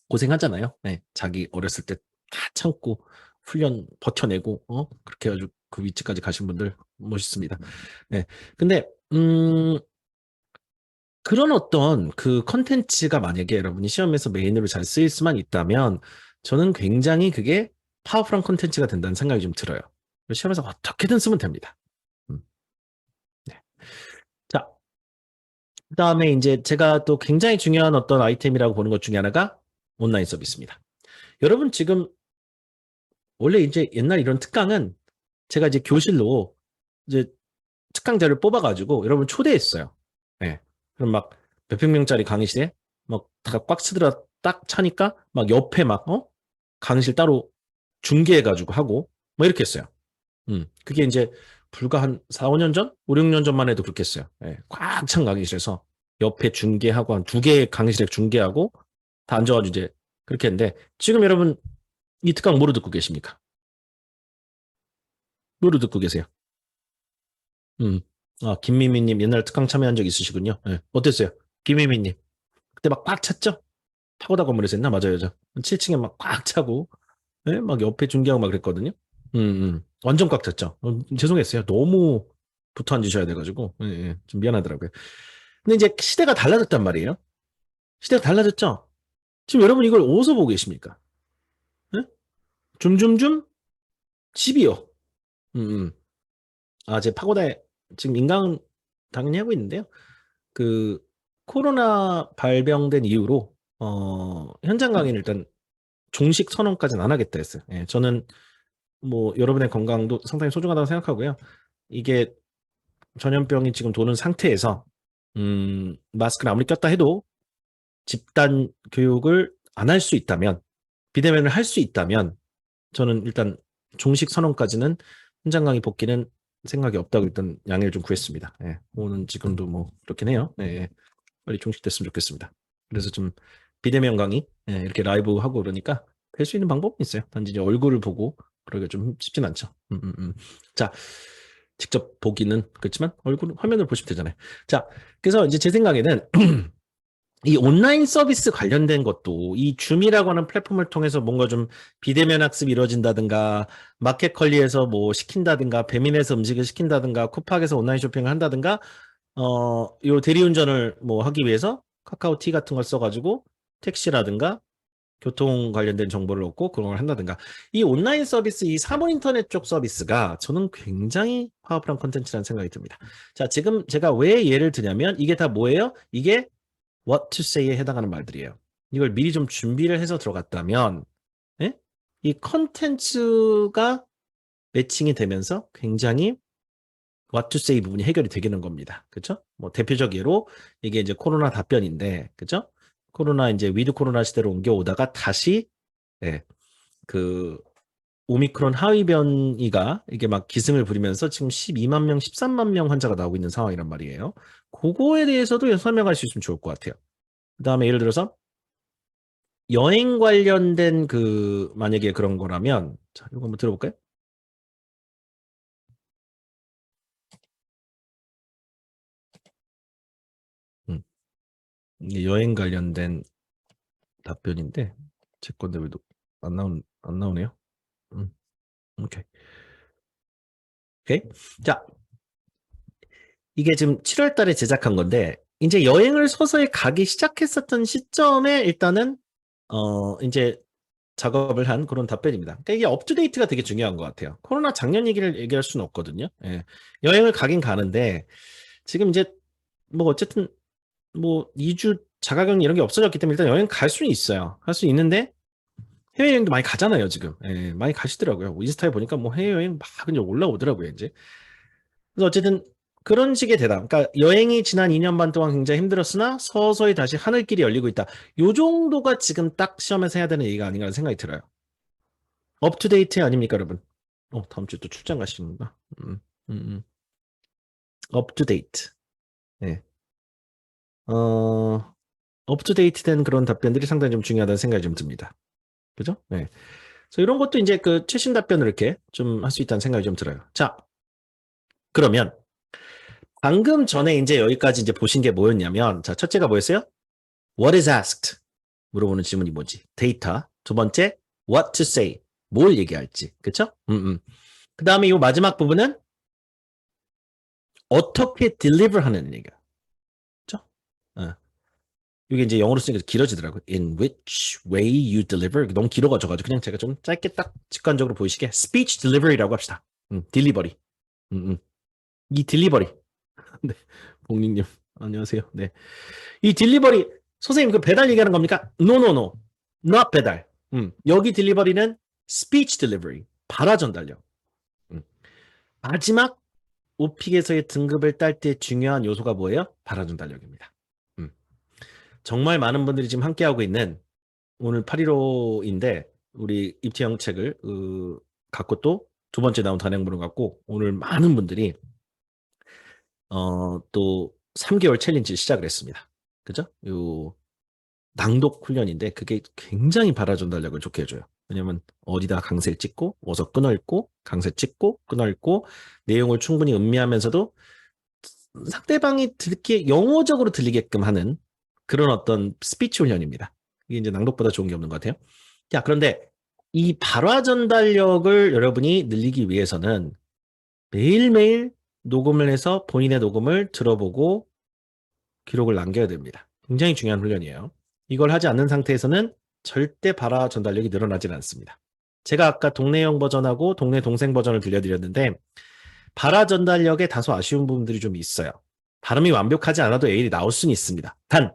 고생하잖아요. 네, 자기 어렸을 때 다 참고 훈련 버텨내고 그렇게 해가지고 그 위치까지 가신 분들 멋있습니다. 네, 근데 그런 어떤 그 컨텐츠가 만약에 여러분이 시험에서 메인으로 잘 쓰일 수만 있다면 저는 굉장히 그게 파워풀한 컨텐츠가 된다는 생각이 좀 들어요. 시험에서 어떻게든 쓰면 됩니다. 음, 네. 자, 그다음에 이제 제가 또 굉장히 중요한 어떤 아이템이라고 보는 것 중에 하나가 온라인 서비스입니다. 여러분 지금 원래 이제 옛날 이런 특강은 제가 이제 교실로 이제 특강자를 뽑아가지고 여러분 초대했어요. 네. 그럼 막 몇백 명짜리 강의실에 막 다 꽉 차들어 딱 차니까 막 옆에 막 강의실 따로 중계해가지고 하고 뭐 이렇게 했어요. 그게 이제 불과 한 4, 5년 전? 5, 6년 전만 해도 그렇게 했어요. 예, 꽉 찬 강의실에서 옆에 중계하고 한 두 개의 강의실에 중계하고 다 앉아가지고 이제 그렇게 했는데 지금 여러분 이 특강 뭐로 듣고 계십니까? 뭐로 듣고 계세요? 음. 김미미님 옛날 특강 참여한 적 있으시군요. 예. 어땠어요? 김미미님. 그때 막 꽉 찼죠? 파고다 건물에서 했나? 맞아요. 저. 7층에 막 꽉 차고, 예? 막 옆에 중계하고 막 그랬거든요. 완전 꽉 찼죠. 죄송했어요. 너무 붙어 앉으셔야 돼가지고. 예, 예. 좀 미안하더라고요. 근데 이제 시대가 달라졌단 말이에요. 시대가 달라졌죠? 지금 여러분 이걸 어디서 보고 계십니까? 예? 줌줌줌? 집이요. 음, 음. 제 파고다에 지금 인강은 당연히 하고 있는데요. 그 코로나 발병된 이후로 현장 강의는 일단 종식 선언까지는 안 하겠다 했어요. 예, 저는 뭐 여러분의 건강도 상당히 소중하다고 생각하고요. 이게 전염병이 지금 도는 상태에서 마스크를 아무리 꼈다 해도 집단 교육을 안 할 수 있다면 비대면을 할 수 있다면 저는 일단 종식 선언까지는 현장 강의 복귀는 생각이 없다고 일단 양해를 좀 구했습니다. 예, 오는 지금도 뭐 그렇긴 해요. 예, 예. 빨리 종식됐으면 좋겠습니다. 그래서 좀 비대면 강의 이렇게 라이브 하고 그러니까 할 수 있는 방법은 있어요. 단지 이제 얼굴을 보고 그러기가 좀 쉽진 않죠. 자, 직접 보기는 그렇지만 얼굴 화면을 보시면 되잖아요. 자, 그래서 이제 제 생각에는 이 온라인 서비스 관련된 것도 이 줌이라고 하는 플랫폼을 통해서 뭔가 좀 비대면 학습이 이루어진다든가 마켓컬리에서 뭐 시킨다든가 배민에서 음식을 시킨다든가 쿠팡에서 온라인 쇼핑을 한다든가 요 대리운전을 뭐 하기 위해서 카카오티 같은 걸 써가지고 택시라든가 교통 관련된 정보를 얻고 그런 걸 한다든가 이 온라인 서비스, 이 사물 인터넷 쪽 서비스가 저는 굉장히 파워풀한 콘텐츠라는 생각이 듭니다. 자, 지금 제가 왜 예를 드냐면 이게 다 뭐예요? 이게 what to say에 해당하는 말들이에요. 이걸 미리 좀 준비를 해서 들어갔다면 예? 이 컨텐츠가 매칭이 되면서 굉장히 what to say 부분이 해결이 되겠는 겁니다. 그렇죠? 뭐 대표적 예로 이게 이제 코로나 답변인데, 그렇죠? 코로나 이제 위드 코로나 시대로 옮겨오다가 다시 예, 그 오미크론 하위 변이가 이게 막 기승을 부리면서 지금 12만 명, 13만 명 환자가 나오고 있는 상황이란 말이에요. 그거에 대해서도 설명할 수 있으면 좋을 것 같아요. 그다음에 예를 들어서 여행 관련된 만약에 그런 거라면 자, 이거 한번 들어볼까요? 음, 이게 여행 관련된 답변인데 제 건데 왜 안 나오네요. 음, 오케이. 오케이. 자, 이게 지금 7월 달에 제작한 건데 이제 여행을 서서히 가기 시작했었던 시점에 일단은 이제 작업을 한 그런 답변입니다. 그러니까 이게 업투데이트가 되게 중요한 것 같아요. 코로나 작년 얘기를 얘기할 수는 없거든요. 예. 여행을 가긴 가는데 지금 이제 뭐 어쨌든 뭐 2주 자가격리 이런 게 없어졌기 때문에 일단 여행 갈 수는 있어요. 갈 수 있는데 해외여행도 많이 가잖아요, 지금. 예, 많이 가시더라고요. 뭐 인스타에 보니까 뭐 해외여행 막 이제 올라오더라고요, 이제. 그래서 어쨌든 그런 식의 대답. 그러니까 여행이 지난 2년 반 동안 굉장히 힘들었으나 서서히 다시 하늘길이 열리고 있다. 요 정도가 지금 딱 시험에서 해야 되는 얘기가 아닌가 하는 생각이 들어요. 업투데이트 아닙니까, 여러분? 다음 주에 또 출장 가시는구나. 업투데이트. 네. 어, 업투데이트된 그런 답변들이 상당히 좀 중요하다는 생각이 좀 듭니다. 그죠? 네. 그래서 이런 것도 이제 그 최신 답변을 이렇게 좀 할 수 있다는 생각이 좀 들어요. 자, 그러면 방금 전에 이제 여기까지 이제 보신 게 뭐였냐면, 자, 첫째가 뭐였어요? What is asked? 물어보는 질문이 뭐지? 데이터. 두 번째, what to say? 뭘 얘기할지. 그쵸? 그 다음에 이 마지막 부분은 어떻게 deliver 하는 얘기야. 그쵸? 어. 이게 이제 영어로 쓰니까 길어지더라고요. In which way you deliver. 너무 길어가지고 그냥 제가 좀 짧게 딱 직관적으로 보이시게 speech delivery라고 합시다. delivery. 이 딜리버리. 네. 봉님님 안녕하세요. 네. 이 딜리버리 선생님 그 배달 얘기하는 겁니까? No, no, no. not 배달. 여기 딜리버리는 speech delivery. 발화 전달력. 음. 마지막 오픽에서의 등급을 딸 때 중요한 요소가 뭐예요? 발화 전달력입니다. 음. 정말 많은 분들이 지금 함께하고 있는 오늘 815인데 우리 입티형 책을 갖고 또 두 번째 나온 단행본을 갖고 오늘 많은 분들이 또 3개월 챌린지 시작을 했습니다. 그죠? 요 낭독 훈련인데 그게 굉장히 발화 전달력을 좋게 해줘요. 왜냐면 어디다 강세를 찍고 어서 끊어읽고 강세 찍고 끊어읽고 내용을 충분히 음미하면서도 상대방이 듣기에 영어적으로 들리게끔 하는 그런 어떤 스피치 훈련입니다. 이게 이제 낭독보다 좋은 게 없는 것 같아요. 자, 그런데 이 발화 전달력을 여러분이 늘리기 위해서는 매일매일 녹음을 해서 본인의 녹음을 들어보고 기록을 남겨야 됩니다. 굉장히 중요한 훈련이에요. 이걸 하지 않는 상태에서는 절대 발화 전달력이 늘어나지는 않습니다. 제가 아까 동네형 버전하고 동네 동생 버전을 들려드렸는데 발화 전달력에 다소 아쉬운 부분들이 좀 있어요. 발음이 완벽하지 않아도 에일이 나올 수는 있습니다. 단,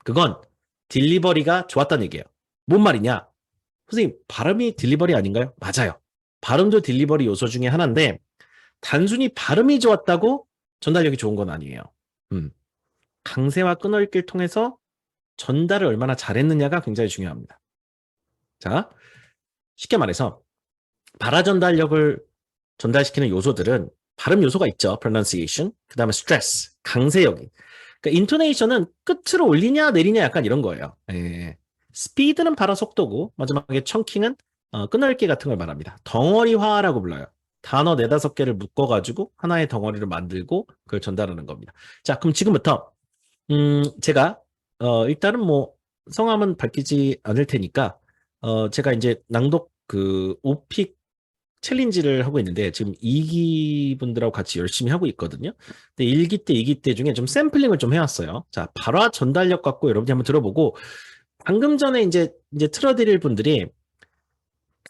그건 딜리버리가 좋았다는 얘기예요. 뭔 말이냐? 선생님, 발음이 딜리버리 아닌가요? 맞아요. 발음도 딜리버리 요소 중에 하나인데 단순히 발음이 좋았다고 전달력이 좋은 건 아니에요. 강세와 끊어읽기를 통해서 전달을 얼마나 잘했느냐가 굉장히 중요합니다. 자, 쉽게 말해서 발화 전달력을 전달시키는 요소들은 발음 요소가 있죠. pronunciation, 그 다음에 stress, 강세역이. 그러니까 intonation은 끝으로 올리냐 내리냐 약간 이런 거예요. 예. speed는 발화 속도고 마지막에 chunking은 끊어읽기 같은 걸 말합니다. 덩어리화라고 불러요. 단어 4-5개를 묶어가지고 하나의 덩어리를 만들고 그걸 전달하는 겁니다. 자, 그럼 지금부터 제가 일단은 뭐 성함은 밝히지 않을 테니까 제가 이제 낭독 그 오픽 챌린지를 하고 있는데 지금 2기 분들하고 같이 열심히 하고 있거든요. 근데 1기 때, 2기 때 중에 좀 샘플링을 좀 해왔어요. 자, 발화 전달력 갖고 여러분이 한번 들어보고 방금 전에 이제 틀어드릴 분들이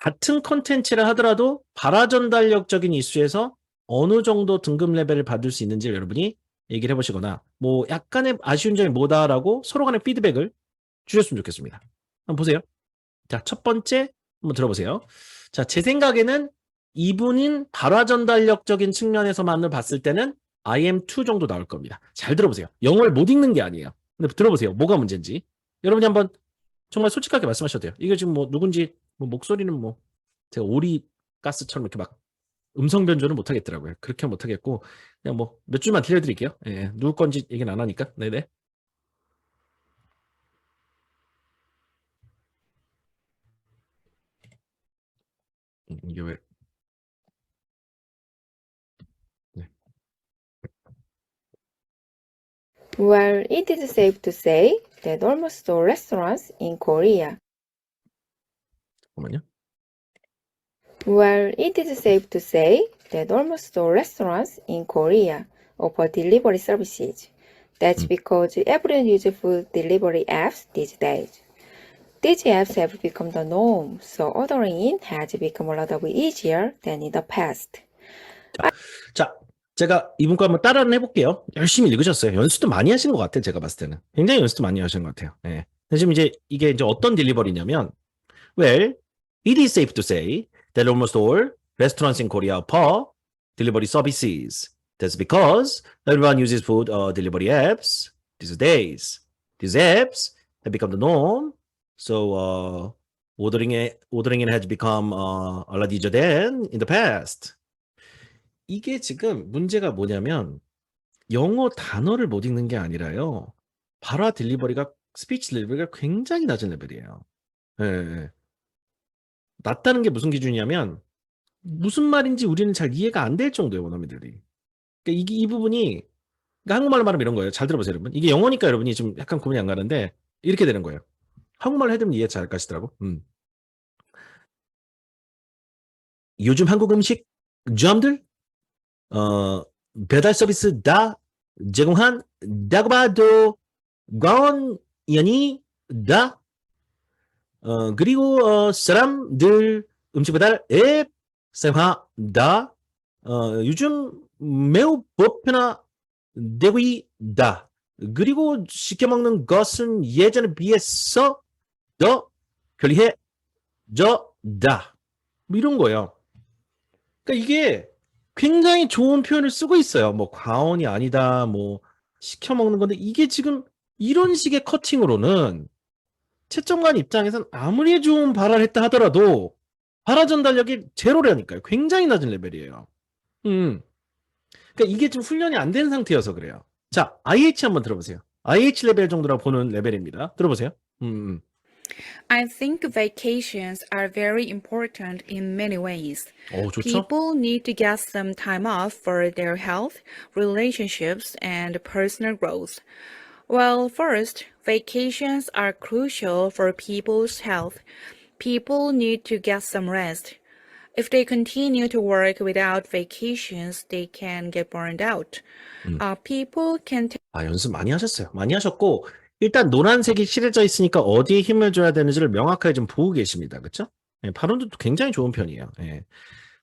같은 컨텐츠를 하더라도 발화 전달력적인 이슈에서 어느 정도 등급 레벨을 받을 수 있는지 여러분이 얘기를 해보시거나 뭐 약간의 아쉬운 점이 뭐다라고 서로 간의 피드백을 주셨으면 좋겠습니다. 한번 보세요. 자, 첫 번째 한번 들어보세요. 자, 제 생각에는 이분인 발화 전달력적인 측면에서만을 봤을 때는 IM2 정도 나올 겁니다. 잘 들어보세요. 영어를 못 읽는 게 아니에요. 근데 들어보세요. 뭐가 문제인지. 여러분이 한번 정말 솔직하게 말씀하셔도 돼요. 이게 지금 뭐 누군지 뭐 목소리는 뭐 제가 오리 가스처럼 이렇게 막 음성 변조는 못 하겠더라고요. 그렇게 못 하겠고 그냥 뭐 몇 줄만 들려드릴게요. 예, 누구 건지 얘기는 안 하니까. 네네. 이게 왜? 네. Well, it is safe to say that almost all restaurants in Korea. 잠깐만요. Well, it is safe to say that almost all restaurants in Korea offer delivery services. That's because everyone uses food delivery apps these days. These apps have become the norm, so ordering in has become a lot easier than in the past. 자, 제가 이분 거 한번 따라는 해볼게요. 열심히 읽으셨어요. 연습도 많이 하신 것 같아요. 제가 봤을 때는. 굉장히 연습도 많이 하신 것 같아요. 예. 지금 이제 이게 이제 어떤 딜리버리냐면, well, it is safe to say that almost all restaurants in Korea offer delivery services. That's because everyone uses food delivery apps these days. These apps have become the norm. So ordering in has become a lot easier than in the past. 이게 지금 문제가 뭐냐면 영어 단어를 못 읽는 게 아니라요. 발화 딜리버리가 스피치 딜리버리가 굉장히 낮은 레벨이에요. 예, 예. 낮다는 게 무슨 기준이냐면 무슨 말인지 우리는 잘 이해가 안 될 정도예요, 원어민들이. 그러니까 이 부분이 그러니까 한국말로 말하면 이런 거예요. 잘 들어보세요, 여러분. 이게 영어니까 여러분이 좀 약간 구분이 안 가는데 이렇게 되는 거예요. 한국말로 해드리면 이해 잘 가시더라고. 요즘 한국 음식 점들 배달 서비스 다 제공한다고 봐도 과언이 다 그리고 사람들 음식 배달 앱 사용한다. 요즘 매우 보편화되고 있다. 그리고 시켜 먹는 것은 예전에 비해서 더 편리해졌다. 뭐 이런 거예요. 그러니까 이게 굉장히 좋은 표현을 쓰고 있어요. 뭐 과언이 아니다, 뭐 시켜 먹는 건데 이게 지금 이런 식의 커팅으로는 채점관 입장에선 아무리 좋은 발화를 했다 하더라도 발화 전달력이 제로라니까요. 굉장히 낮은 레벨이에요. 그러니까 이게 좀 훈련이 안 된 상태여서 그래요. 자, IH 한번 들어보세요. IH 레벨 정도라고 보는 레벨입니다. 들어보세요. I think vacations are very important in many ways. 좋죠? People need to get some time off for their health, relationships, and personal growth. Well, first, vacations are crucial for people's health. People need to get some rest. If they continue to work without vacations, they can get burned out. People can 연습 많이 하셨어요. 많이 하셨고, 일단 노란색이 칠해져 있으니까 어디에 힘을 줘야 되는지를 명확하게 좀 보고 계십니다. 그쵸? 예, 발음도 굉장히 좋은 편이에요. 예.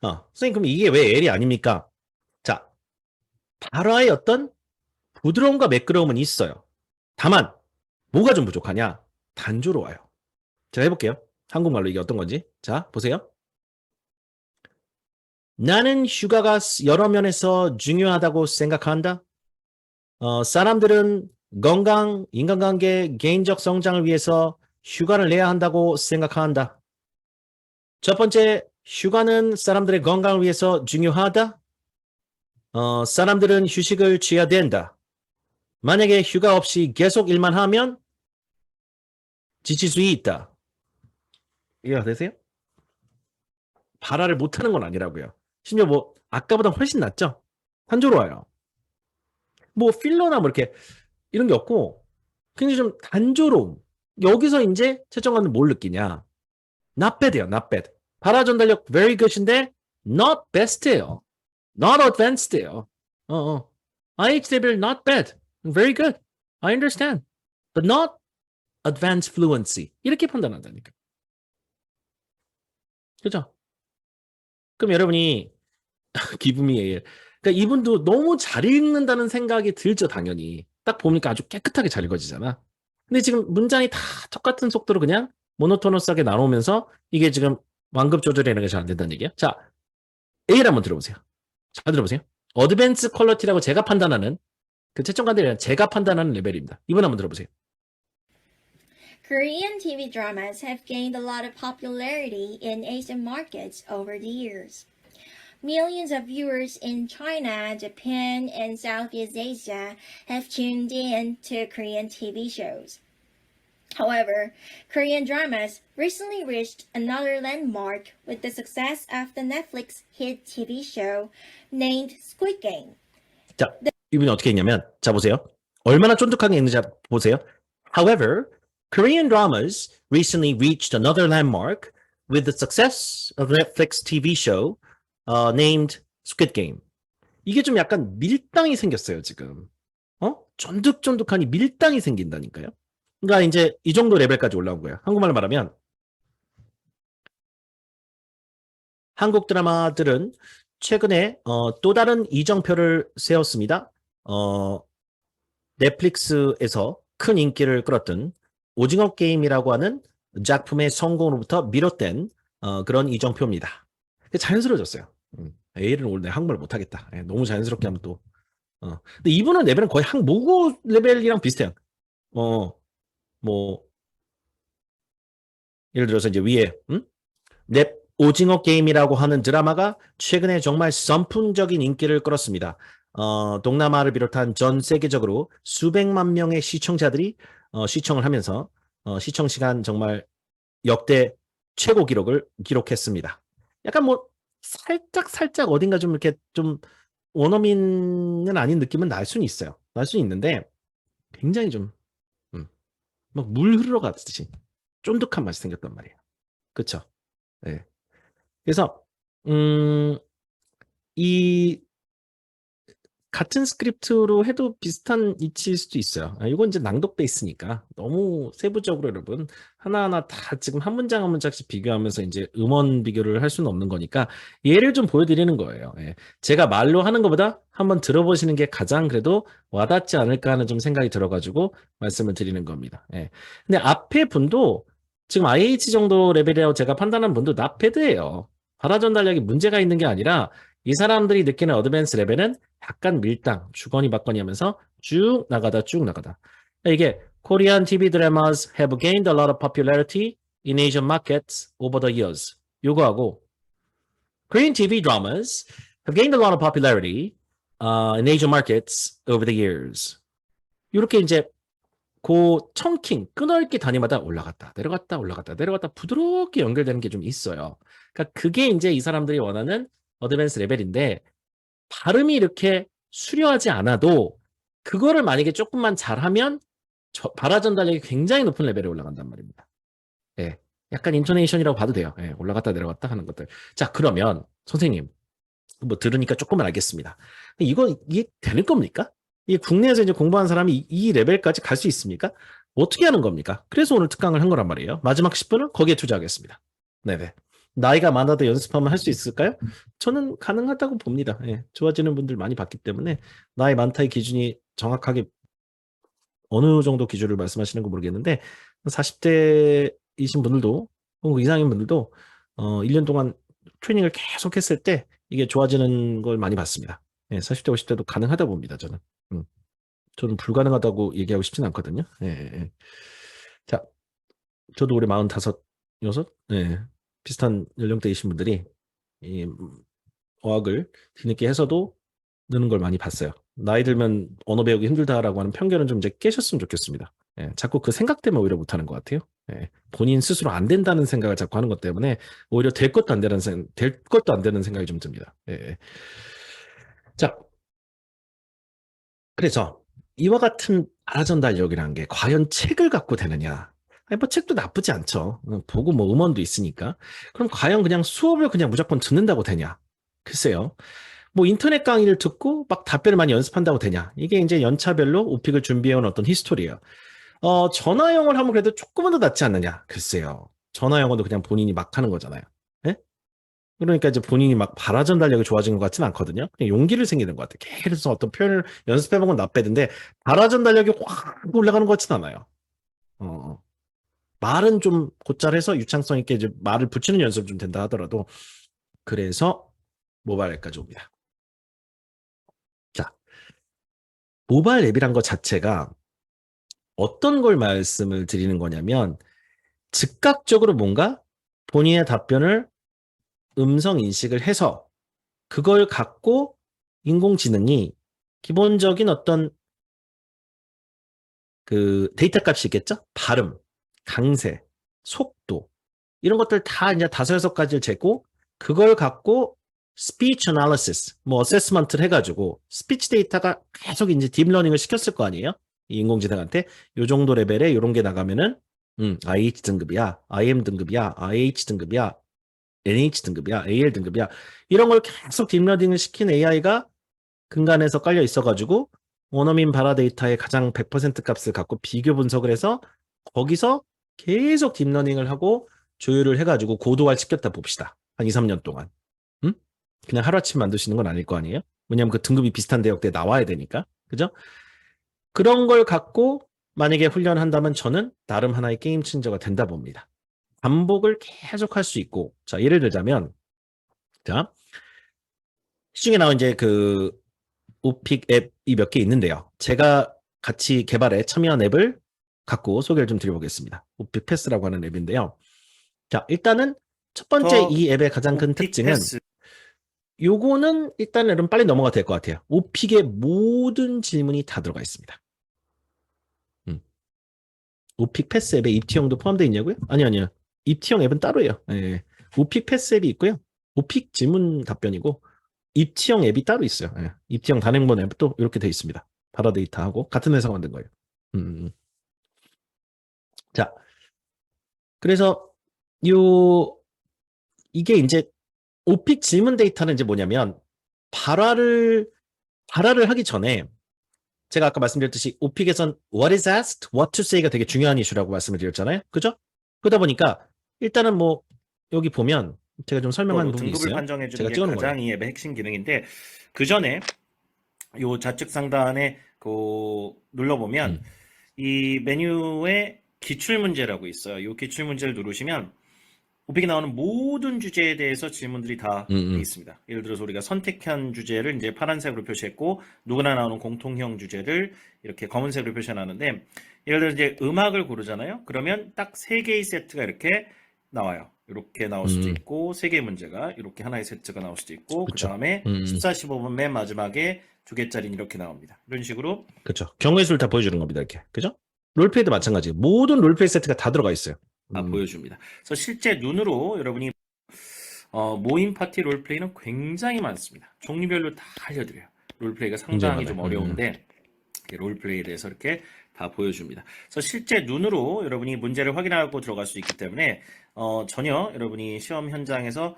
선생님, 그럼 이게 왜 L이 아닙니까? 자, 발화의 어떤 부드러움과 매끄러움은 있어요. 다만, 뭐가 좀 부족하냐? 단조로워요. 제가 해볼게요. 한국말로 이게 어떤 건지. 자, 보세요. 나는 휴가가 여러 면에서 중요하다고 생각한다. 사람들은 건강, 인간관계, 개인적 성장을 위해서 휴가를 내야 한다고 생각한다. 첫 번째, 휴가는 사람들의 건강을 위해서 중요하다. 사람들은 휴식을 취해야 된다. 만약에 휴가 없이 계속 일만 하면 지칠 수 있다. 이해가 되세요? 발화를 못하는 건 아니라고요. 심지어 뭐 아까보다 훨씬 낫죠? 단조로워요. 뭐 필러나 뭐 이렇게 이런 게 없고 굉장히 좀 단조로움. 여기서 이제 최정관은 뭘 느끼냐? Not bad예요. Not bad. 발화 전달력 very good인데 not best예요. Not advanced예요. IH 레벨 not bad. Very good. I understand. But not advanced fluency. 이렇게 판단한다니까. 그죠? 그럼 여러분이 기분이 그러니까 이분도 너무 잘 읽는다는 생각이 들죠, 당연히. 딱 보니까 아주 깨끗하게 잘 읽어지잖아. 근데 지금 문장이 다 똑같은 속도로 그냥 모노토너스하게 나오면서 이게 지금 완급 조절이라는 게 잘 안 된다는 얘기야. 자, A를 한번 들어보세요. 잘 들어보세요. 어드밴스 퀄리티라고 제가 판단하는 그 채점관들이 아니라 제가 판단하는 레벨입니다. 이분 한번 들어보세요. Korean TV dramas have gained a lot of popularity in Asian markets over the years. Millions of viewers in China, Japan, and Southeast Asia have tuned in to Korean TV shows. However, Korean dramas recently reached another landmark with the success of the Netflix hit TV show named Squid Game. 자, 이분이 어떻게 했냐면, 자, 보세요. 얼마나 쫀득하게 있는지 보세요. However, Korean dramas recently reached another landmark with the success of the Netflix TV show named Squid Game. 이게 좀 약간 밀당이 생겼어요, 지금. 쫀득쫀득하니 밀당이 생긴다니까요. 그러니까 이제 이 정도 레벨까지 올라온 거예요. 한국말로 말하면 한국 드라마들은 최근에 또 다른 이정표를 세웠습니다. 넷플릭스에서 큰 인기를 끌었던 오징어 게임이라고 하는 작품의 성공으로부터 비롯된 그런 이정표입니다. 자연스러워졌어요. A를 오늘 한국말 못하겠다. 너무 자연스럽게 하면 또. 근데 이분은 레벨은 거의 모국 레벨이랑 비슷해요. 뭐 예를 들어서 이제 위에 넷 오징어 게임이라고 하는 드라마가 최근에 정말 선풍적인 인기를 끌었습니다. 동남아를 비롯한 전 세계적으로 수백만 명의 시청자들이 시청을 하면서 시청 시간 정말 역대 최고 기록을 기록했습니다. 약간 뭐 살짝 어딘가 좀 이렇게 좀 원어민은 아닌 느낌은 날 수는 있어요. 날 수는 있는데 굉장히 좀 막 물 흘러가듯이 쫀득한 맛이 생겼단 말이에요. 그렇죠? 네. 그래서 이 같은 스크립트로 해도 비슷한 이치일 수도 있어요. 이건 이제 낭독 베이스니까 너무 세부적으로 여러분 하나하나 다 지금 한 문장 한 문장씩 비교하면서 이제 음원 비교를 할 수는 없는 거니까 예를 좀 보여드리는 거예요. 제가 말로 하는 것보다 한번 들어보시는 게 가장 그래도 와닿지 않을까 하는 좀 생각이 들어가지고 말씀을 드리는 겁니다. 근데 앞에 분도 지금 IH 정도 레벨이라고 제가 판단한 분도 나패드예요. 발화 전달력이 문제가 있는 게 아니라 이 사람들이 느끼는 어드밴스 레벨은 약간 밀당, 주거니 받거니 하면서 쭉 나가다. 이게 Korean TV dramas have gained a lot of popularity in Asian markets over the years. 요거하고 Korean TV dramas have gained a lot of popularity in Asian markets over the years. 이렇게 이제 그 청킹, 끈어읽기 단위마다 올라갔다, 내려갔다, 올라갔다, 내려갔다 부드럽게 연결되는 게 좀 있어요. 그러니까 그게 이제 이 사람들이 원하는 어드밴스 레벨인데 발음이 이렇게 수려하지 않아도 그거를 만약에 조금만 잘하면 발화 전달력이 굉장히 높은 레벨에 올라간단 말입니다. 예. 약간 인토네이션이라고 봐도 돼요. 예, 올라갔다 내려갔다 하는 것들. 자, 그러면 선생님 뭐 들으니까 조금은 알겠습니다. 이게 되는 겁니까? 이 국내에서 이제 공부한 사람이 이 레벨까지 갈 수 있습니까? 어떻게 하는 겁니까? 그래서 오늘 특강을 한 거란 말이에요. 마지막 10분은 거기에 투자하겠습니다. 네네. 나이가 많아도 연습하면 할 수 있을까요? 저는 가능하다고 봅니다. 예, 좋아지는 분들 많이 봤기 때문에 나이 많다의 기준이 정확하게 어느 정도 기준을 말씀하시는 거 모르겠는데 40대이신 분들도 혹은 그 이상인 분들도 1년 동안 트레이닝을 계속 했을 때 이게 좋아지는 걸 많이 봤습니다. 예, 40대, 50대도 가능하다 봅니다, 저는. 저는 불가능하다고 얘기하고 싶진 않거든요. 예, 예. 자, 저도 올해 45, 6, 예, 비슷한 연령대이신 분들이 이 어학을 뒤늦게 해서도 느는 걸 많이 봤어요. 나이 들면 언어 배우기 힘들다라고 하는 편견은 좀 이제 깨셨으면 좋겠습니다. 예, 자꾸 그 생각 때문에 오히려 못하는 것 같아요. 예, 본인 스스로 안 된다는 생각을 자꾸 하는 것 때문에 오히려 될 것도 안 되는 생각이 좀 듭니다. 예. 자, 그래서 이와 같은 발화 전달력이라는 게 과연 책을 갖고 되느냐? 아니, 뭐 책도 나쁘지 않죠. 보고 뭐 음원도 있으니까. 그럼 과연 그냥 수업을 그냥 무조건 듣는다고 되냐? 글쎄요. 뭐 인터넷 강의를 듣고 막 답변을 많이 연습한다고 되냐? 이게 이제 연차별로 오픽을 준비해온 어떤 히스토리예요. 전화 영어를 하면 그래도 조금은 더 낫지 않느냐? 글쎄요. 전화 영어도 그냥 본인이 막 하는 거잖아요. 예? 그러니까 이제 본인이 막 발화 전달력이 좋아진 것 같지는 않거든요. 그냥 용기를 생기는 것 같아요. 계속 어떤 표현을 연습해본 건 나빼던데 발화 전달력이 확 올라가는 것 같지는 않아요. 말은 좀 곧잘해서 유창성 있게 이제 말을 붙이는 연습 좀 된다 하더라도 그래서 모바일 앱까지 옵니다. 자, 모바일 앱이란 것 자체가 어떤 걸 말씀을 드리는 거냐면 즉각적으로 뭔가 본인의 답변을 음성 인식을 해서 그걸 갖고 인공지능이 기본적인 어떤 그 데이터 값이 있겠죠? 발음, 강세, 속도 이런 것들 다 이제 5-6가지를 재고 그걸 갖고 speech analysis, 뭐 어세스먼트를 해가지고 스피치 데이터가 계속 이제 딥러닝을 시켰을 거 아니에요? 이 인공지능한테 요 정도 레벨에 요런 게 나가면은 IH 등급이야, IM 등급이야, IH 등급이야, NH 등급이야, AL 등급이야 이런 걸 계속 딥러닝을 시킨 AI가 근간에서 깔려 있어가지고 원어민 발화 데이터의 가장 100% 값을 갖고 비교 분석을 해서 거기서 계속 딥러닝을 하고 조율을 해가지고 고도화를 시켰다 봅시다. 한 2-3년 동안. 그냥 하루아침 만드시는 건 아닐 거 아니에요? 왜냐하면 그 등급이 비슷한 대역대에 나와야 되니까. 그죠? 그런 걸 갖고 만약에 훈련한다면 저는 나름 하나의 게임 체인저가 된다 봅니다. 반복을 계속 할 수 있고 자 예를 들자면 자 시중에 나온 이제 그 오픽 앱이 몇 개 있는데요. 제가 같이 개발에 참여한 앱을 갖고 소개를 좀 드려보겠습니다. 오픽 패스라고 하는 앱인데요. 자, 일단은 첫 번째 이 앱의 가장 큰 특징은 요거는 일단 여러분 빨리 넘어가 될 것 같아요. 오픽의 모든 질문이 다 들어가 있습니다. 오픽 패스 앱에 입티형도 포함되어 있냐고요? 아니요. 입티형 앱은 따로예요. 예. 오픽 패스 앱이 있고요. 오픽 질문 답변이고 입티형 앱이 따로 있어요. 예. 입티형 단행본 앱도 이렇게 되어 있습니다. 발화 데이터하고 같은 회사가 만든 거예요. 자, 그래서 이게 이제 오픽 질문 데이터는 이제 뭐냐면 발화를 하기 전에 제가 아까 말씀드렸듯이 오픽에선 what is asked, what to say가 되게 중요한 이슈라고 말씀을 드렸잖아요. 그죠? 그러다 보니까 일단은 뭐 여기 보면 제가 좀 설명한 부분이 등급을 있어요. 판정해 제가 주는 게 찍어놓은 가장 거예요. 이 앱의 핵심 기능인데 그 전에 요 좌측 상단에 그 눌러보면 이 메뉴에 기출 문제라고 있어요. 요 기출 문제를 누르시면 오픽에 나오는 모든 주제에 대해서 질문들이 다 돼 있습니다. 예를 들어서 우리가 선택한 주제를 이제 파란색으로 표시했고 누구나 나오는 공통형 주제를 이렇게 검은색으로 표시해놨는데 예를 들어 이제 음악을 고르잖아요. 그러면 딱 3개의 세트가 이렇게 나와요. 이렇게 나올 수도 있고 3개의 문제가 이렇게 하나의 세트가 나올 수도 있고 그 다음에 14, 15분 맨 마지막에 2개짜리는 이렇게 나옵니다. 이런 식으로 그렇죠. 경우의 수를 다 보여주는 겁니다. 이렇게. 그죠? 롤플레이도 마찬가지. 모든 롤플레이 세트가 다 들어가 있어요. 보여줍니다. 그래서 실제 눈으로 여러분이 모임 파티 롤플레이는 굉장히 많습니다. 종류별로 다 알려드려요. 롤플레이가 상당히 굉장히 좀 많아요. 어려운데 롤플레이에 대해서 이렇게 다 보여줍니다. 그래서 실제 눈으로 여러분이 문제를 확인하고 들어갈 수 있기 때문에 전혀 여러분이 시험 현장에서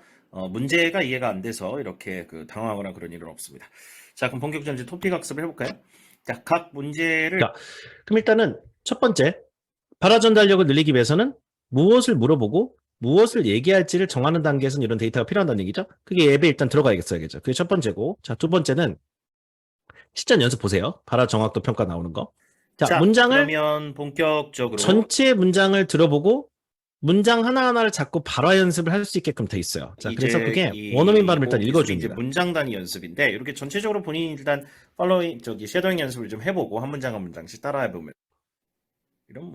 문제가 이해가 안 돼서 이렇게 당황하거나 그런 일은 없습니다. 자, 그럼 본격적으로 이제 토픽 학습을 해볼까요? 자, 각 문제를 자, 그럼 일단은 첫 번째, 발화 전달력을 늘리기 위해서는 무엇을 물어보고 무엇을 얘기할지를 정하는 단계에서는 이런 데이터가 필요하다는 얘기죠. 그게 앱에 일단 들어가야겠어야겠죠. 그게 첫 번째고. 자, 두 번째는 실전 연습 보세요. 발화 정확도 평가 나오는 거. 자, 문장을 그러면 본격적으로 전체 문장을 들어보고 문장 하나하나를 자꾸 발화 연습을 할 수 있게끔 돼 있어요. 자, 그래서 이제 그게 이 원어민 발음 일단 기술이 이제 읽어줍니다. 문장 단위 연습인데 이렇게 전체적으로 본인이 일단 팔로잉 쉐도잉 연습을 좀 해보고 한 문장 한 문장씩 따라해보면 이런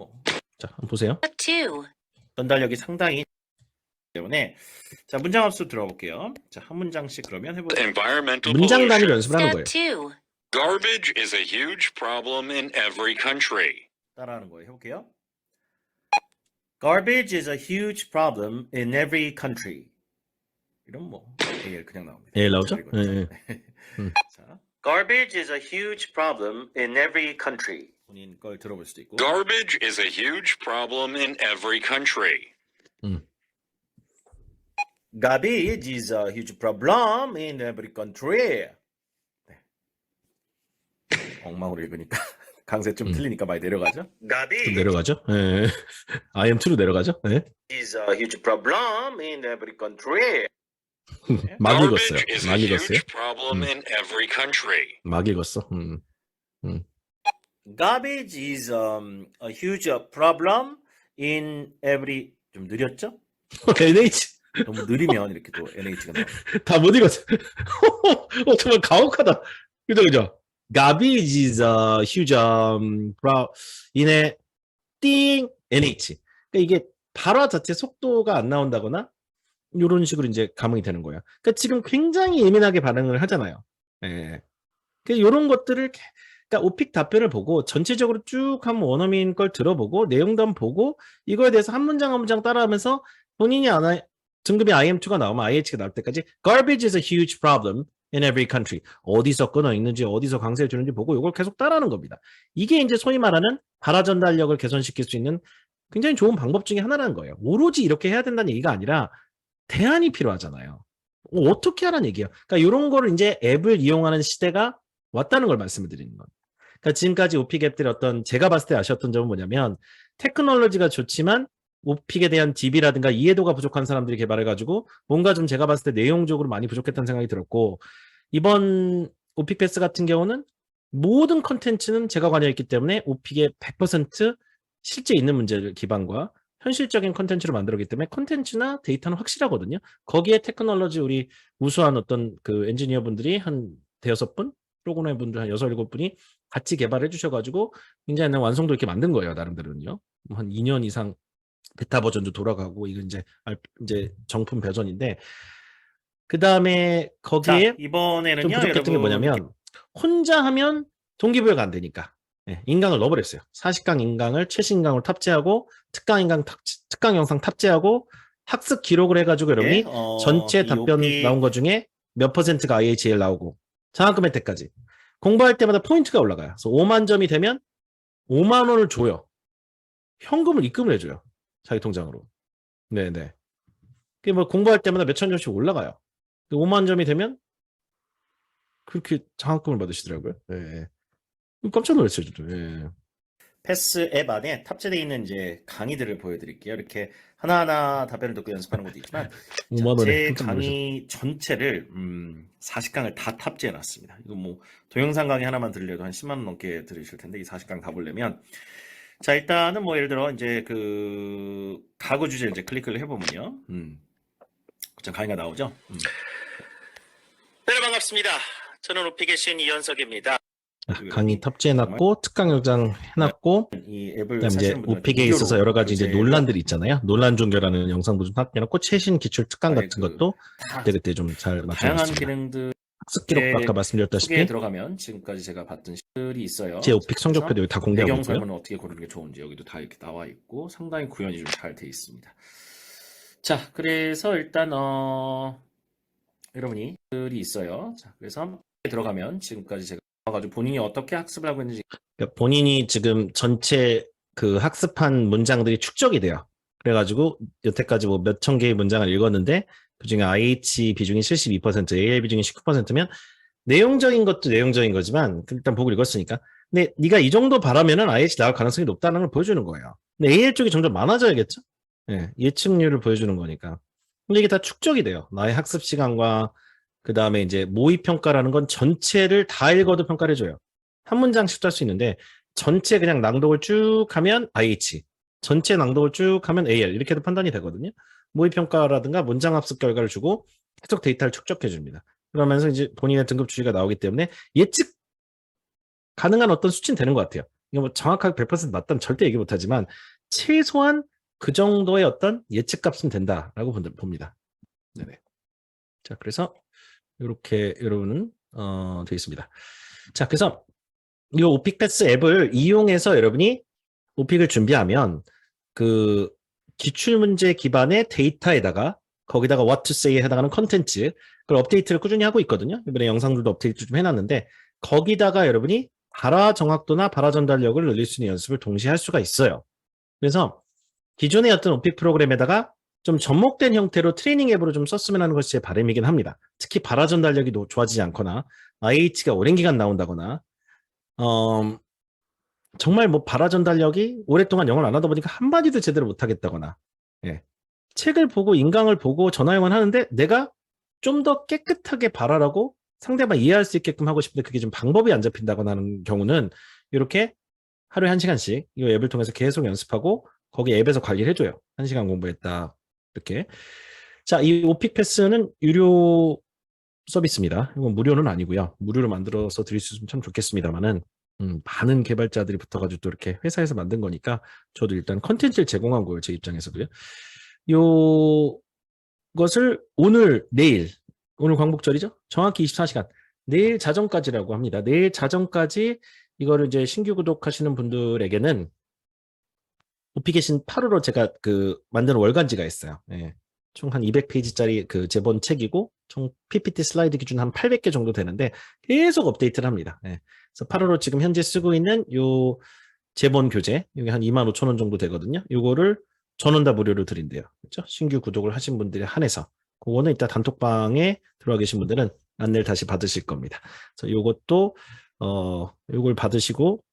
자, 한번 보세요. Step 2. 전달력이 상당히 때문에 자, 문장 합수 들어볼게요. 자, 한 문장씩 그러면 해보세요. Environmental 문장 단위로 pollution. 연습을 하는 거예요. Step 2. Garbage is a huge problem in every country. 따라하는 거예요. 해볼게요. Garbage is a huge problem in every country. 이런 AL 그냥 나옵니다. AL 나오죠? 잘 읽었죠? 자, Garbage is a huge problem in every country. 본인 걸 들어볼 수도 있고. Garbage is a huge problem in every country. Garbage is a huge problem in every country. 네. 엉망으로 읽으니까 강세 좀 틀리니까 많이 내려가죠. 좀 Garbage 내려가죠. 예. IM2로 내려가죠. 예. is a huge problem in every country. 막 읽었어요. Garbage is a 막 읽었어요. huge problem in every country. 막 읽었어. Garbage is a huge problem in every 좀 느렸죠? NH 너무 느리면 이렇게 또 NH가 나와요. 다 못 읽었어. 정말 가혹하다. 그죠? Garbage is a huge in a 띵 NH. 그러니까 이게 발화 자체 속도가 안 나온다거나 이런 식으로 이제 감흥이 되는 거예요. 그러니까 지금 굉장히 예민하게 반응을 하잖아요. 예. 그러니까 이런 것들을 그러니까 오픽 답변을 보고 전체적으로 쭉 한번 원어민 걸 들어보고 내용도 한번 보고 이거에 대해서 한 문장 한 문장 따라하면서 본인이 등급이 IM2가 나오면 IH가 나올 때까지 Garbage is a huge problem in every country. 어디서 끊어 있는지 어디서 강세를 주는지 보고 이걸 계속 따라하는 겁니다. 이게 이제 소위 말하는 발화 전달력을 개선시킬 수 있는 굉장히 좋은 방법 중에 하나라는 거예요. 오로지 이렇게 해야 된다는 얘기가 아니라 대안이 필요하잖아요. 어떻게 하라는 얘기예요. 그러니까 이런 거를 이제 앱을 이용하는 시대가 왔다는 걸 말씀을 드리는 거예요. 그러니까 지금까지 오픽 앱들이 제가 봤을 때 아쉬웠던 점은 뭐냐면 테크놀로지가 좋지만 오픽에 대한 DB라든가 이해도가 부족한 사람들이 개발해가지고 뭔가 좀 제가 봤을 때 내용적으로 많이 부족했다는 생각이 들었고 이번 오픽 패스 같은 경우는 모든 컨텐츠는 제가 관여했기 때문에 오픽의 100% 실제 있는 문제를 기반과 현실적인 컨텐츠로 만들었기 때문에 컨텐츠나 데이터는 확실하거든요. 거기에 테크놀로지 우리 우수한 어떤 그 엔지니어 분들이 한 대여섯 분, 프로그래머 분들 한 6, 7분이 같이 개발해 주셔가지고 굉장히 완성도 있게 만든 거예요. 나름대로는요. 한 2년 이상 베타 버전도 돌아가고 이거 이제 정품 버전인데 그 다음에 거기에 자, 이번에는요, 좀 부족했던 게 여러분, 뭐냐면 혼자 하면 동기부여가 안 되니까 인강을 넣어버렸어요. 40강 인강을 최신 인강으로 탑재하고 특강 영상 탑재하고 학습 기록을 해가지고 여러분이 전체 이 답변 오픽 나온 것 중에 몇 %가 IHL 나오고 장학금의 때까지 공부할 때마다 포인트가 올라가요. 그래서 5만 점이 되면 5만 원을 줘요. 현금을 입금을 해줘요. 자기 통장으로. 네네. 그게 뭐 공부할 때마다 몇천 점씩 올라가요. 5만 점이 되면 그렇게 장학금을 받으시더라고요. 네. 깜짝 놀랐어요, 저도. 예. 패스 앱 안에 탑재되어 있는 이제 강의들을 보여드릴게요. 이렇게 하나하나 답변을 듣고 연습하는 것도 있지만 5만 원에 제 깜짝 놀라셨어요. 강의 전체를 40강을 다 탑재해 놨습니다. 이거 뭐 동영상 강의 하나만 들으려도 한 10만 원 넘게 들으실 텐데 이 40강 다 보려면 자, 일단은 뭐 예를 들어 이제 그 가구 주제 이제 클릭을 해보면요. 강의가 나오죠. 네, 반갑습니다. 저는 오픽의 신 이현석입니다. 강의 탑재해놨고 특강 영상 해놨고 이 앱을 그다음에 이제 사시는 분들한테 오픽에 있어서 여러 가지 이제 무료로 논란들이 있잖아요. 논란 종교라는 영상도 좀 탑재해놨고 최신 기출 특강 같은 그 것도 다 그때 좀 잘 다양한 맞춰놨습니다. 기능들 학습 기록 아까 소개에 말씀드렸다시피 들어가면 지금까지 제가 봤던 시들이 있어요. 제 오픽 성적표도 여기 다 공개하고 배경 있고요. 설문을 어떻게 고르는 게 좋은지 여기도 다 이렇게 나와 있고 상당히 구현이 좀 잘 돼 있습니다. 자, 그래서 일단 여러분이 들이 있어요. 자, 그래서 들어가면 지금까지 제가 가지고 본인이 어떻게 학습을 하고 있는지 그러니까 본인이 지금 전체 그 학습한 문장들이 축적이 돼요. 그래가지고 여태까지 뭐 몇천 개의 문장을 읽었는데 그중에 IH 비중이 72%, AL 비중이 19%면 내용적인 것도 내용적인 거지만 일단 보고 읽었으니까 근데 네가 이 정도 바라면은 IH 나올 가능성이 높다는 걸 보여주는 거예요. 근데 AL 쪽이 점점 많아져야겠죠? 예, 예측률을 보여주는 거니까. 근데 이게 다 축적이 돼요. 나의 학습 시간과 그 다음에 이제 모의 평가라는 건 전체를 다 읽어도 평가를 해줘요. 한 문장씩도 할 수 있는데 전체 그냥 낭독을 쭉 하면 IH, 전체 낭독을 쭉 하면 AL 이렇게도 판단이 되거든요. 모의 평가라든가 문장 학습 결과를 주고 해석 데이터를 축적해 줍니다. 그러면서 이제 본인의 등급 주의가 나오기 때문에 예측 가능한 어떤 수치는 되는 것 같아요. 이거 뭐 정확하게 100% 맞다는 절대 얘기 못하지만 최소한 그 정도의 어떤 예측값은 된다라고 봅니다. 네네. 자, 그래서 이렇게 여러분은 되어 있습니다. 자, 그래서 이 오픽 패스 앱을 이용해서 여러분이 오픽을 준비하면 그 기출문제 기반의 데이터에다가 거기다가 what to say에 해당하는 컨텐츠 그걸 업데이트를 꾸준히 하고 있거든요. 이번에 영상들도 업데이트 좀 해놨는데 거기다가 여러분이 발화 정확도나 발화 전달력을 늘릴 수 있는 연습을 동시에 할 수가 있어요. 그래서 기존의 어떤 오픽 프로그램에다가 좀 접목된 형태로 트레이닝 앱으로 좀 썼으면 하는 것이 제 바람이긴 합니다. 특히 발화 전달력이 좋아지지 않거나 IH가 오랜 기간 나온다거나 정말 뭐 발화 전달력이 오랫동안 영어를 안 하다 보니까 한마디도 제대로 못하겠다거나 예. 책을 보고 인강을 보고 전화영어는 하는데 내가 좀 더 깨끗하게 발화라고 상대방 이해할 수 있게끔 하고 싶은데 그게 좀 방법이 안 잡힌다거나 하는 경우는 이렇게 하루에 1시간씩 이 앱을 통해서 계속 연습하고 거기 앱에서 관리를 해줘요. 1시간 공부했다. 이렇게. 자, 이 오픽 패스는 유료 서비스입니다. 이건 무료는 아니고요. 무료로 만들어서 드릴 수 있으면 참 좋겠습니다만은 많은 개발자들이 붙어가지고 또 이렇게 회사에서 만든 거니까 저도 일단 컨텐츠를 제공한 거예요. 제 입장에서도요. 요것을 오늘 광복절이죠? 정확히 24시간. 내일 자정까지라고 합니다. 내일 자정까지 이거를 이제 신규 구독하시는 분들에게는 오피게신 8호로 제가 그 만든 월간지가 있어요. 예. 총 한 200페이지짜리 그 제본 책이고 총 PPT 슬라이드 기준 한 800개 정도 되는데 계속 업데이트를 합니다. 예. 그래서 8호로 지금 현재 쓰고 있는 요 제본 교재 이게 한 25,000원 정도 되거든요. 요거를 전원 다 무료로 드린대요. 그렇죠? 신규 구독을 하신 분들에 한해서 그거는 이따 단톡방에 들어와 계신 분들은 안내를 다시 받으실 겁니다. 그래서 요것도 요걸 받으시고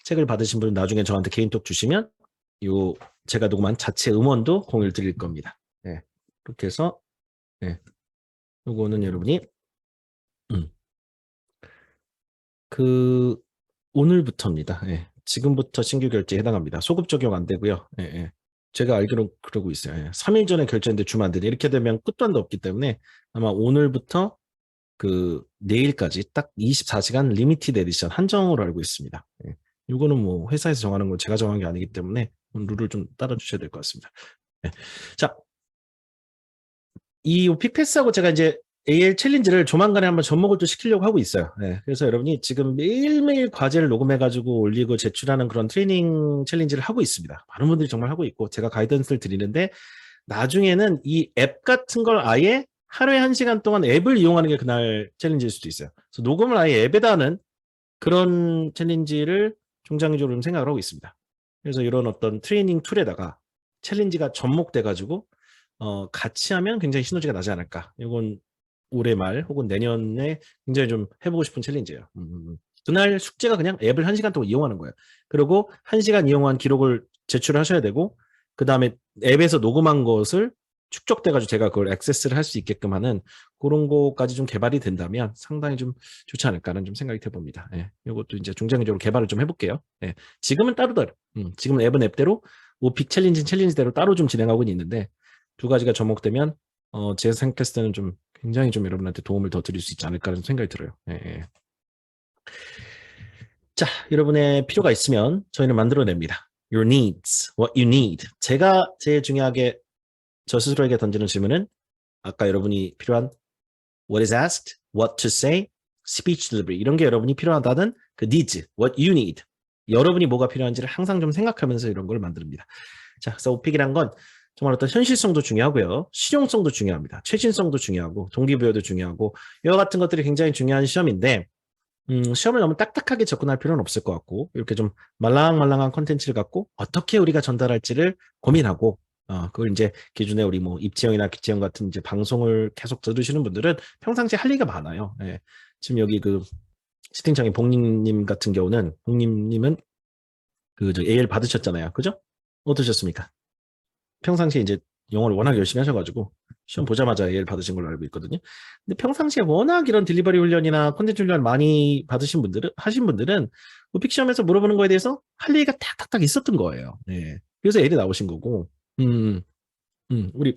책을 받으신 분은 나중에 저한테 개인톡 주시면 요 제가 녹음한 자체 음원도 공유를 드릴 겁니다. 예. 그렇게 해서 예. 요거는 여러분이 그 오늘부터입니다. 예. 지금부터 신규 결제에 해당합니다. 소급 적용 안 되고요. 예, 예. 제가 알기로 그러고 있어요. 예. 3일 전에 결제했는데 주면 안 되네. 이렇게 되면 끝도 한도 없기 때문에 아마 오늘부터 그 내일까지 딱 24시간 리미티드 에디션 한정으로 알고 있습니다. 예. 이거는 뭐 회사에서 정하는 건 제가 정한 게 아니기 때문에 룰을 좀 따라 주셔야 될 것 같습니다. 예. 자, 이 픽패스하고 제가 이제 AL 챌린지를 조만간에 한번 접목을 또 시키려고 하고 있어요. 네, 그래서 여러분이 지금 매일매일 과제를 녹음해가지고 올리고 제출하는 그런 트레이닝 챌린지를 하고 있습니다. 많은 분들이 정말 하고 있고 제가 가이던스를 드리는데 나중에는 이 앱 같은 걸 아예 하루에 1시간 동안 앱을 이용하는 게 그날 챌린지일 수도 있어요. 그래서 녹음을 아예 앱에다 하는 그런 챌린지를 중장기적으로 좀 생각을 하고 있습니다. 그래서 이런 어떤 트레이닝 툴에다가 챌린지가 접목돼가지고 같이 하면 굉장히 시너지가 나지 않을까. 이건 올해 말 혹은 내년에 굉장히 좀 해보고 싶은 챌린지예요. 그날 숙제가 그냥 앱을 1시간 동안 이용하는 거예요. 그리고 1시간 이용한 기록을 제출하셔야 되고 그 다음에 앱에서 녹음한 것을 축적돼가지고 제가 그걸 액세스를 할 수 있게끔 하는 그런 거까지 좀 개발이 된다면 상당히 좀 좋지 않을까라는 좀 생각이 해봅니다. 예, 이것도 이제 중장기적으로 개발을 좀 해볼게요. 예, 지금은 따로따로. 지금은 앱은 앱대로 오픽 챌린지대로 따로 좀 진행하고 있는데 두 가지가 접목되면 제가 생각했을 때는 좀 굉장히 좀 여러분한테 도움을 더 드릴 수 있지 않을까라는 생각이 들어요. 예, 예. 자, 여러분의 필요가 있으면 저희는 만들어냅니다. Your needs, what you need. 제가 제일 중요하게 저 스스로에게 던지는 질문은 아까 여러분이 필요한 what is asked, what to say, speech delivery 이런 게 여러분이 필요하다는 그 needs, what you need. 여러분이 뭐가 필요한지를 항상 좀 생각하면서 이런 걸 만듭니다. 자, 그래서 오픽이란 건 정말 어떤 현실성도 중요하고요. 실용성도 중요합니다. 최신성도 중요하고 동기부여도 중요하고 이와 같은 것들이 굉장히 중요한 시험인데 시험을 너무 딱딱하게 접근할 필요는 없을 것 같고 이렇게 좀 말랑말랑한 콘텐츠를 갖고 어떻게 우리가 전달할지를 고민하고 그걸 이제 기존에 우리 뭐 입지영이나 기지영 같은 이제 방송을 계속 들으시는 분들은 평상시에 할 얘기가 많아요. 예. 지금 여기 그 채팅창에 복림님 같은 경우는 복림님은 그 저 AL 받으셨잖아요. 그죠? 어떠셨습니까? 평상시에 이제 영어를 워낙 열심히 하셔가지고 시험 보자마자 AL 받으신 걸로 알고 있거든요. 근데 평상시에 워낙 이런 딜리버리 훈련이나 콘텐츠 훈련 많이 하신 분들은 오픽 시험에서 물어보는 거에 대해서 할 얘기가 탁탁탁 있었던 거예요. 예. 그래서 AL이 나오신 거고, 우리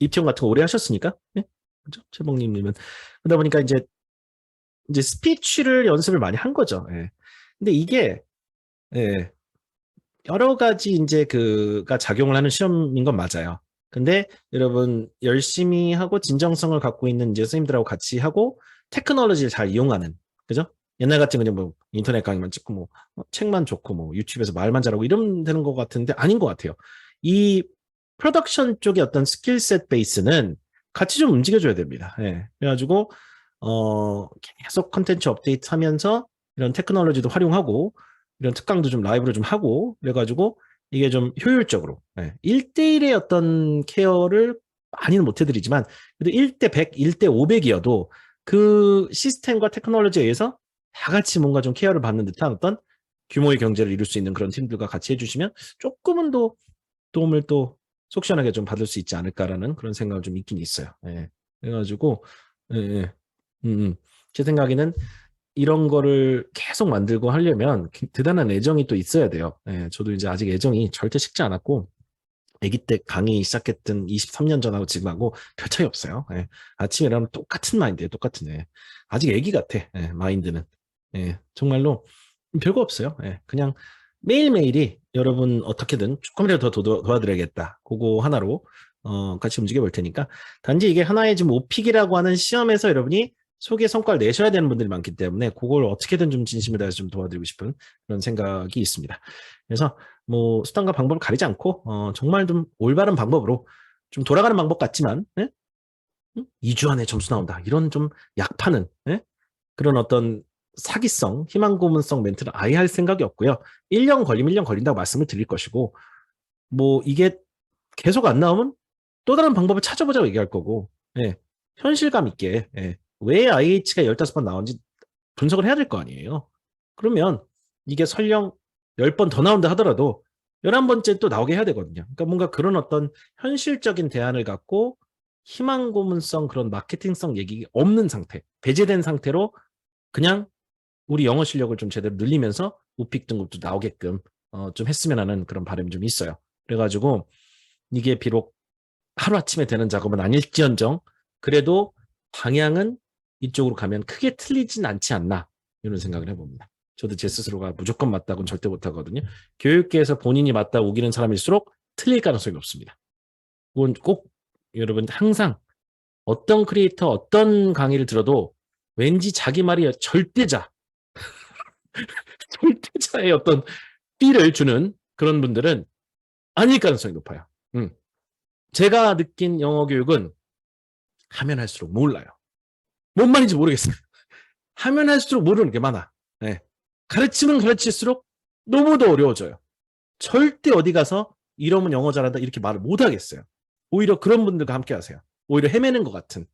입시험 같은 거 오래 하셨으니까, 예? 그죠? 최봉님님은 그러다 보니까 이제 스피치를 연습을 많이 한 거죠. 예. 근데 이게 예. 여러 가지 이제 그가 작용을 하는 시험인 건 맞아요. 근데 여러분 열심히 하고 진정성을 갖고 있는 이제 선생님들하고 같이 하고 테크놀로지를 잘 이용하는, 그죠? 옛날 같은 그냥 뭐 인터넷 강의만 찍고 뭐 책만 좋고 뭐 유튜브에서 말만 잘하고 이러면 되는 것 같은데 아닌 것 같아요. 이 프로덕션 쪽의 어떤 스킬셋 베이스는 같이 좀 움직여줘야 됩니다. 예. 그래가지고 계속 컨텐츠 업데이트하면서 이런 테크놀로지도 활용하고 이런 특강도 좀 라이브로 좀 하고 그래가지고 이게 좀 효율적으로 1대1의 어떤 케어를 많이는 못 해드리지만 그래도 1대 100, 1대 500이어도 그 시스템과 테크놀로지에 의해서 다 같이 뭔가 좀 케어를 받는 듯한 어떤 규모의 경제를 이룰 수 있는 그런 팀들과 같이 해주시면 조금은 더 도움을 또 속 시원하게 좀 받을 수 있지 않을까라는 그런 생각이 좀 있긴 있어요. 예. 그래가지고 제 생각에는 이런 거를 계속 만들고 하려면 대단한 애정이 또 있어야 돼요. 예, 저도 이제 아직 애정이 절대 식지 않았고 아기 때 강의 시작했던 23년 전하고 지금하고 별 차이 없어요. 예, 아침에 일어나면 똑같은 마인드예요. 똑같은 애. 아직 애기 같아. 예, 마인드는. 예, 정말로 별거 없어요. 예, 그냥 매일매일이 여러분 어떻게든 조금이라도 더 도와드려야겠다. 그거 하나로 같이 움직여 볼 테니까 단지 이게 하나의 지금 오픽이라고 하는 시험에서 여러분이 소개 성과를 내셔야 되는 분들이 많기 때문에 그걸 어떻게든 좀 진심을 다해서 좀 도와드리고 싶은 그런 생각이 있습니다. 그래서 뭐 수단과 방법을 가리지 않고 정말 좀 올바른 방법으로 좀 돌아가는 방법 같지만 2주 안에 점수 나온다. 이런 좀 약파는 그런 어떤 사기성, 희망고문성 멘트는 아예 할 생각이 없고요. 1년 걸리면 1년 걸린다고 말씀을 드릴 것이고 뭐 이게 계속 안 나오면 또 다른 방법을 찾아보자고 얘기할 거고 현실감 있게 왜 IH가 15번 나온지 분석을 해야 될 거 아니에요. 그러면 이게 설령 10번 더 나온다 하더라도 11번째 또 나오게 해야 되거든요. 그러니까 뭔가 그런 어떤 현실적인 대안을 갖고 희망고문성 그런 마케팅성 얘기 없는 상태, 배제된 상태로 그냥 우리 영어 실력을 좀 제대로 늘리면서 우픽 등급도 나오게끔 좀 했으면 하는 그런 바람이 좀 있어요. 그래가지고 이게 비록 하루아침에 되는 작업은 아닐지언정 그래도 방향은 이쪽으로 가면 크게 틀리진 않지 않나 이런 생각을 해봅니다. 저도 제 스스로가 무조건 맞다고는 절대 못하거든요. 교육계에서 본인이 맞다고 우기는 사람일수록 틀릴 가능성이 높습니다. 그건 꼭 여러분 항상 어떤 크리에이터 어떤 강의를 들어도 왠지 자기 말이 절대자 절대자의 어떤 삐를 주는 그런 분들은 아닐 가능성이 높아요. 제가 느낀 영어 교육은 하면 할수록 몰라요. 뭔 말인지 모르겠어요. 하면 할수록 모르는 게 많아. 가르치면 가르칠수록 너무 더 어려워져요. 절대 어디 가서 이러면 영어 잘한다 이렇게 말을 못 하겠어요. 오히려 그런 분들과 함께 하세요. 오히려 헤매는 것 같은.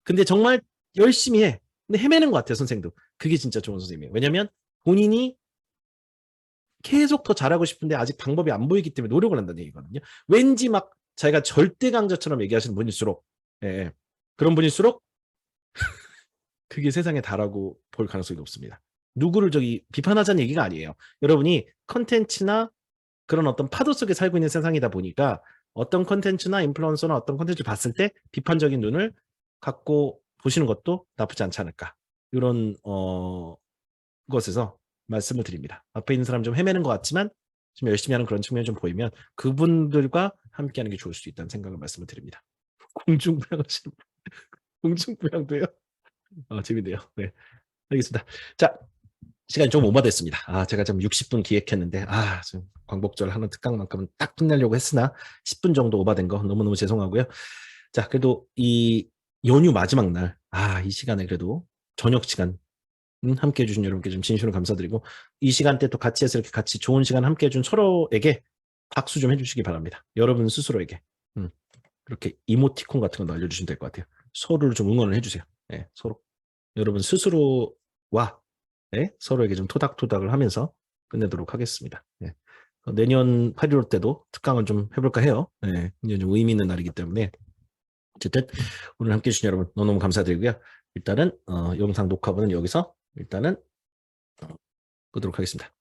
근데 정말 열심히 해. 근데 헤매는 것 같아요, 선생도. 그게 진짜 좋은 선생님이에요. 왜냐면 본인이 계속 더 잘하고 싶은데 아직 방법이 안 보이기 때문에 노력을 한다는 얘기거든요. 왠지 막 자기가 절대 강자처럼 얘기하시는 분일수록 그런 분일수록 그게 세상에 다라고 볼 가능성이 높습니다. 누구를 비판하자는 얘기가 아니에요. 여러분이 컨텐츠나 그런 어떤 파도 속에 살고 있는 세상이다 보니까 어떤 컨텐츠나 인플루언서나 어떤 컨텐츠를 봤을 때 비판적인 눈을 갖고 보시는 것도 나쁘지 않지 않을까. 이런 것에서 말씀을 드립니다. 앞에 있는 사람 좀 헤매는 것 같지만 좀 열심히 하는 그런 측면이 좀 보이면 그분들과 함께하는 게 좋을 수 있다는 생각을 말씀을 드립니다. 공중부양하시는 공중부양도요? 재밌네요. 네, 알겠습니다. 자, 시간이 좀 오버됐습니다. 제가 지금 60분 기획했는데, 지금 광복절 하는 특강만큼은 딱 끝내려고 했으나 10분 정도 오버된 거 너무너무 죄송하고요. 자, 그래도 이 연휴 마지막 날, 이 시간에 그래도 저녁 시간 함께 해주신 여러분께 좀 진심으로 감사드리고, 이 시간대 또 같이 해서 이렇게 같이 좋은 시간 함께 해준 서로에게 박수 좀 해주시기 바랍니다. 여러분 스스로에게. 그렇게 이모티콘 같은 거 알려주시면 될 것 같아요. 서로를 좀 응원을 해주세요. 네, 서로. 여러분 스스로와 서로에게 좀 토닥토닥을 하면서 끝내도록 하겠습니다. 네. 내년 8.15 때도 특강을 좀 해볼까 해요. 네, 굉장히 좀 의미 있는 날이기 때문에. 어쨌든 오늘 함께 해주신 여러분 너무너무 감사드리고요. 일단은 영상 녹화본은 여기서 일단은 끄도록 하겠습니다.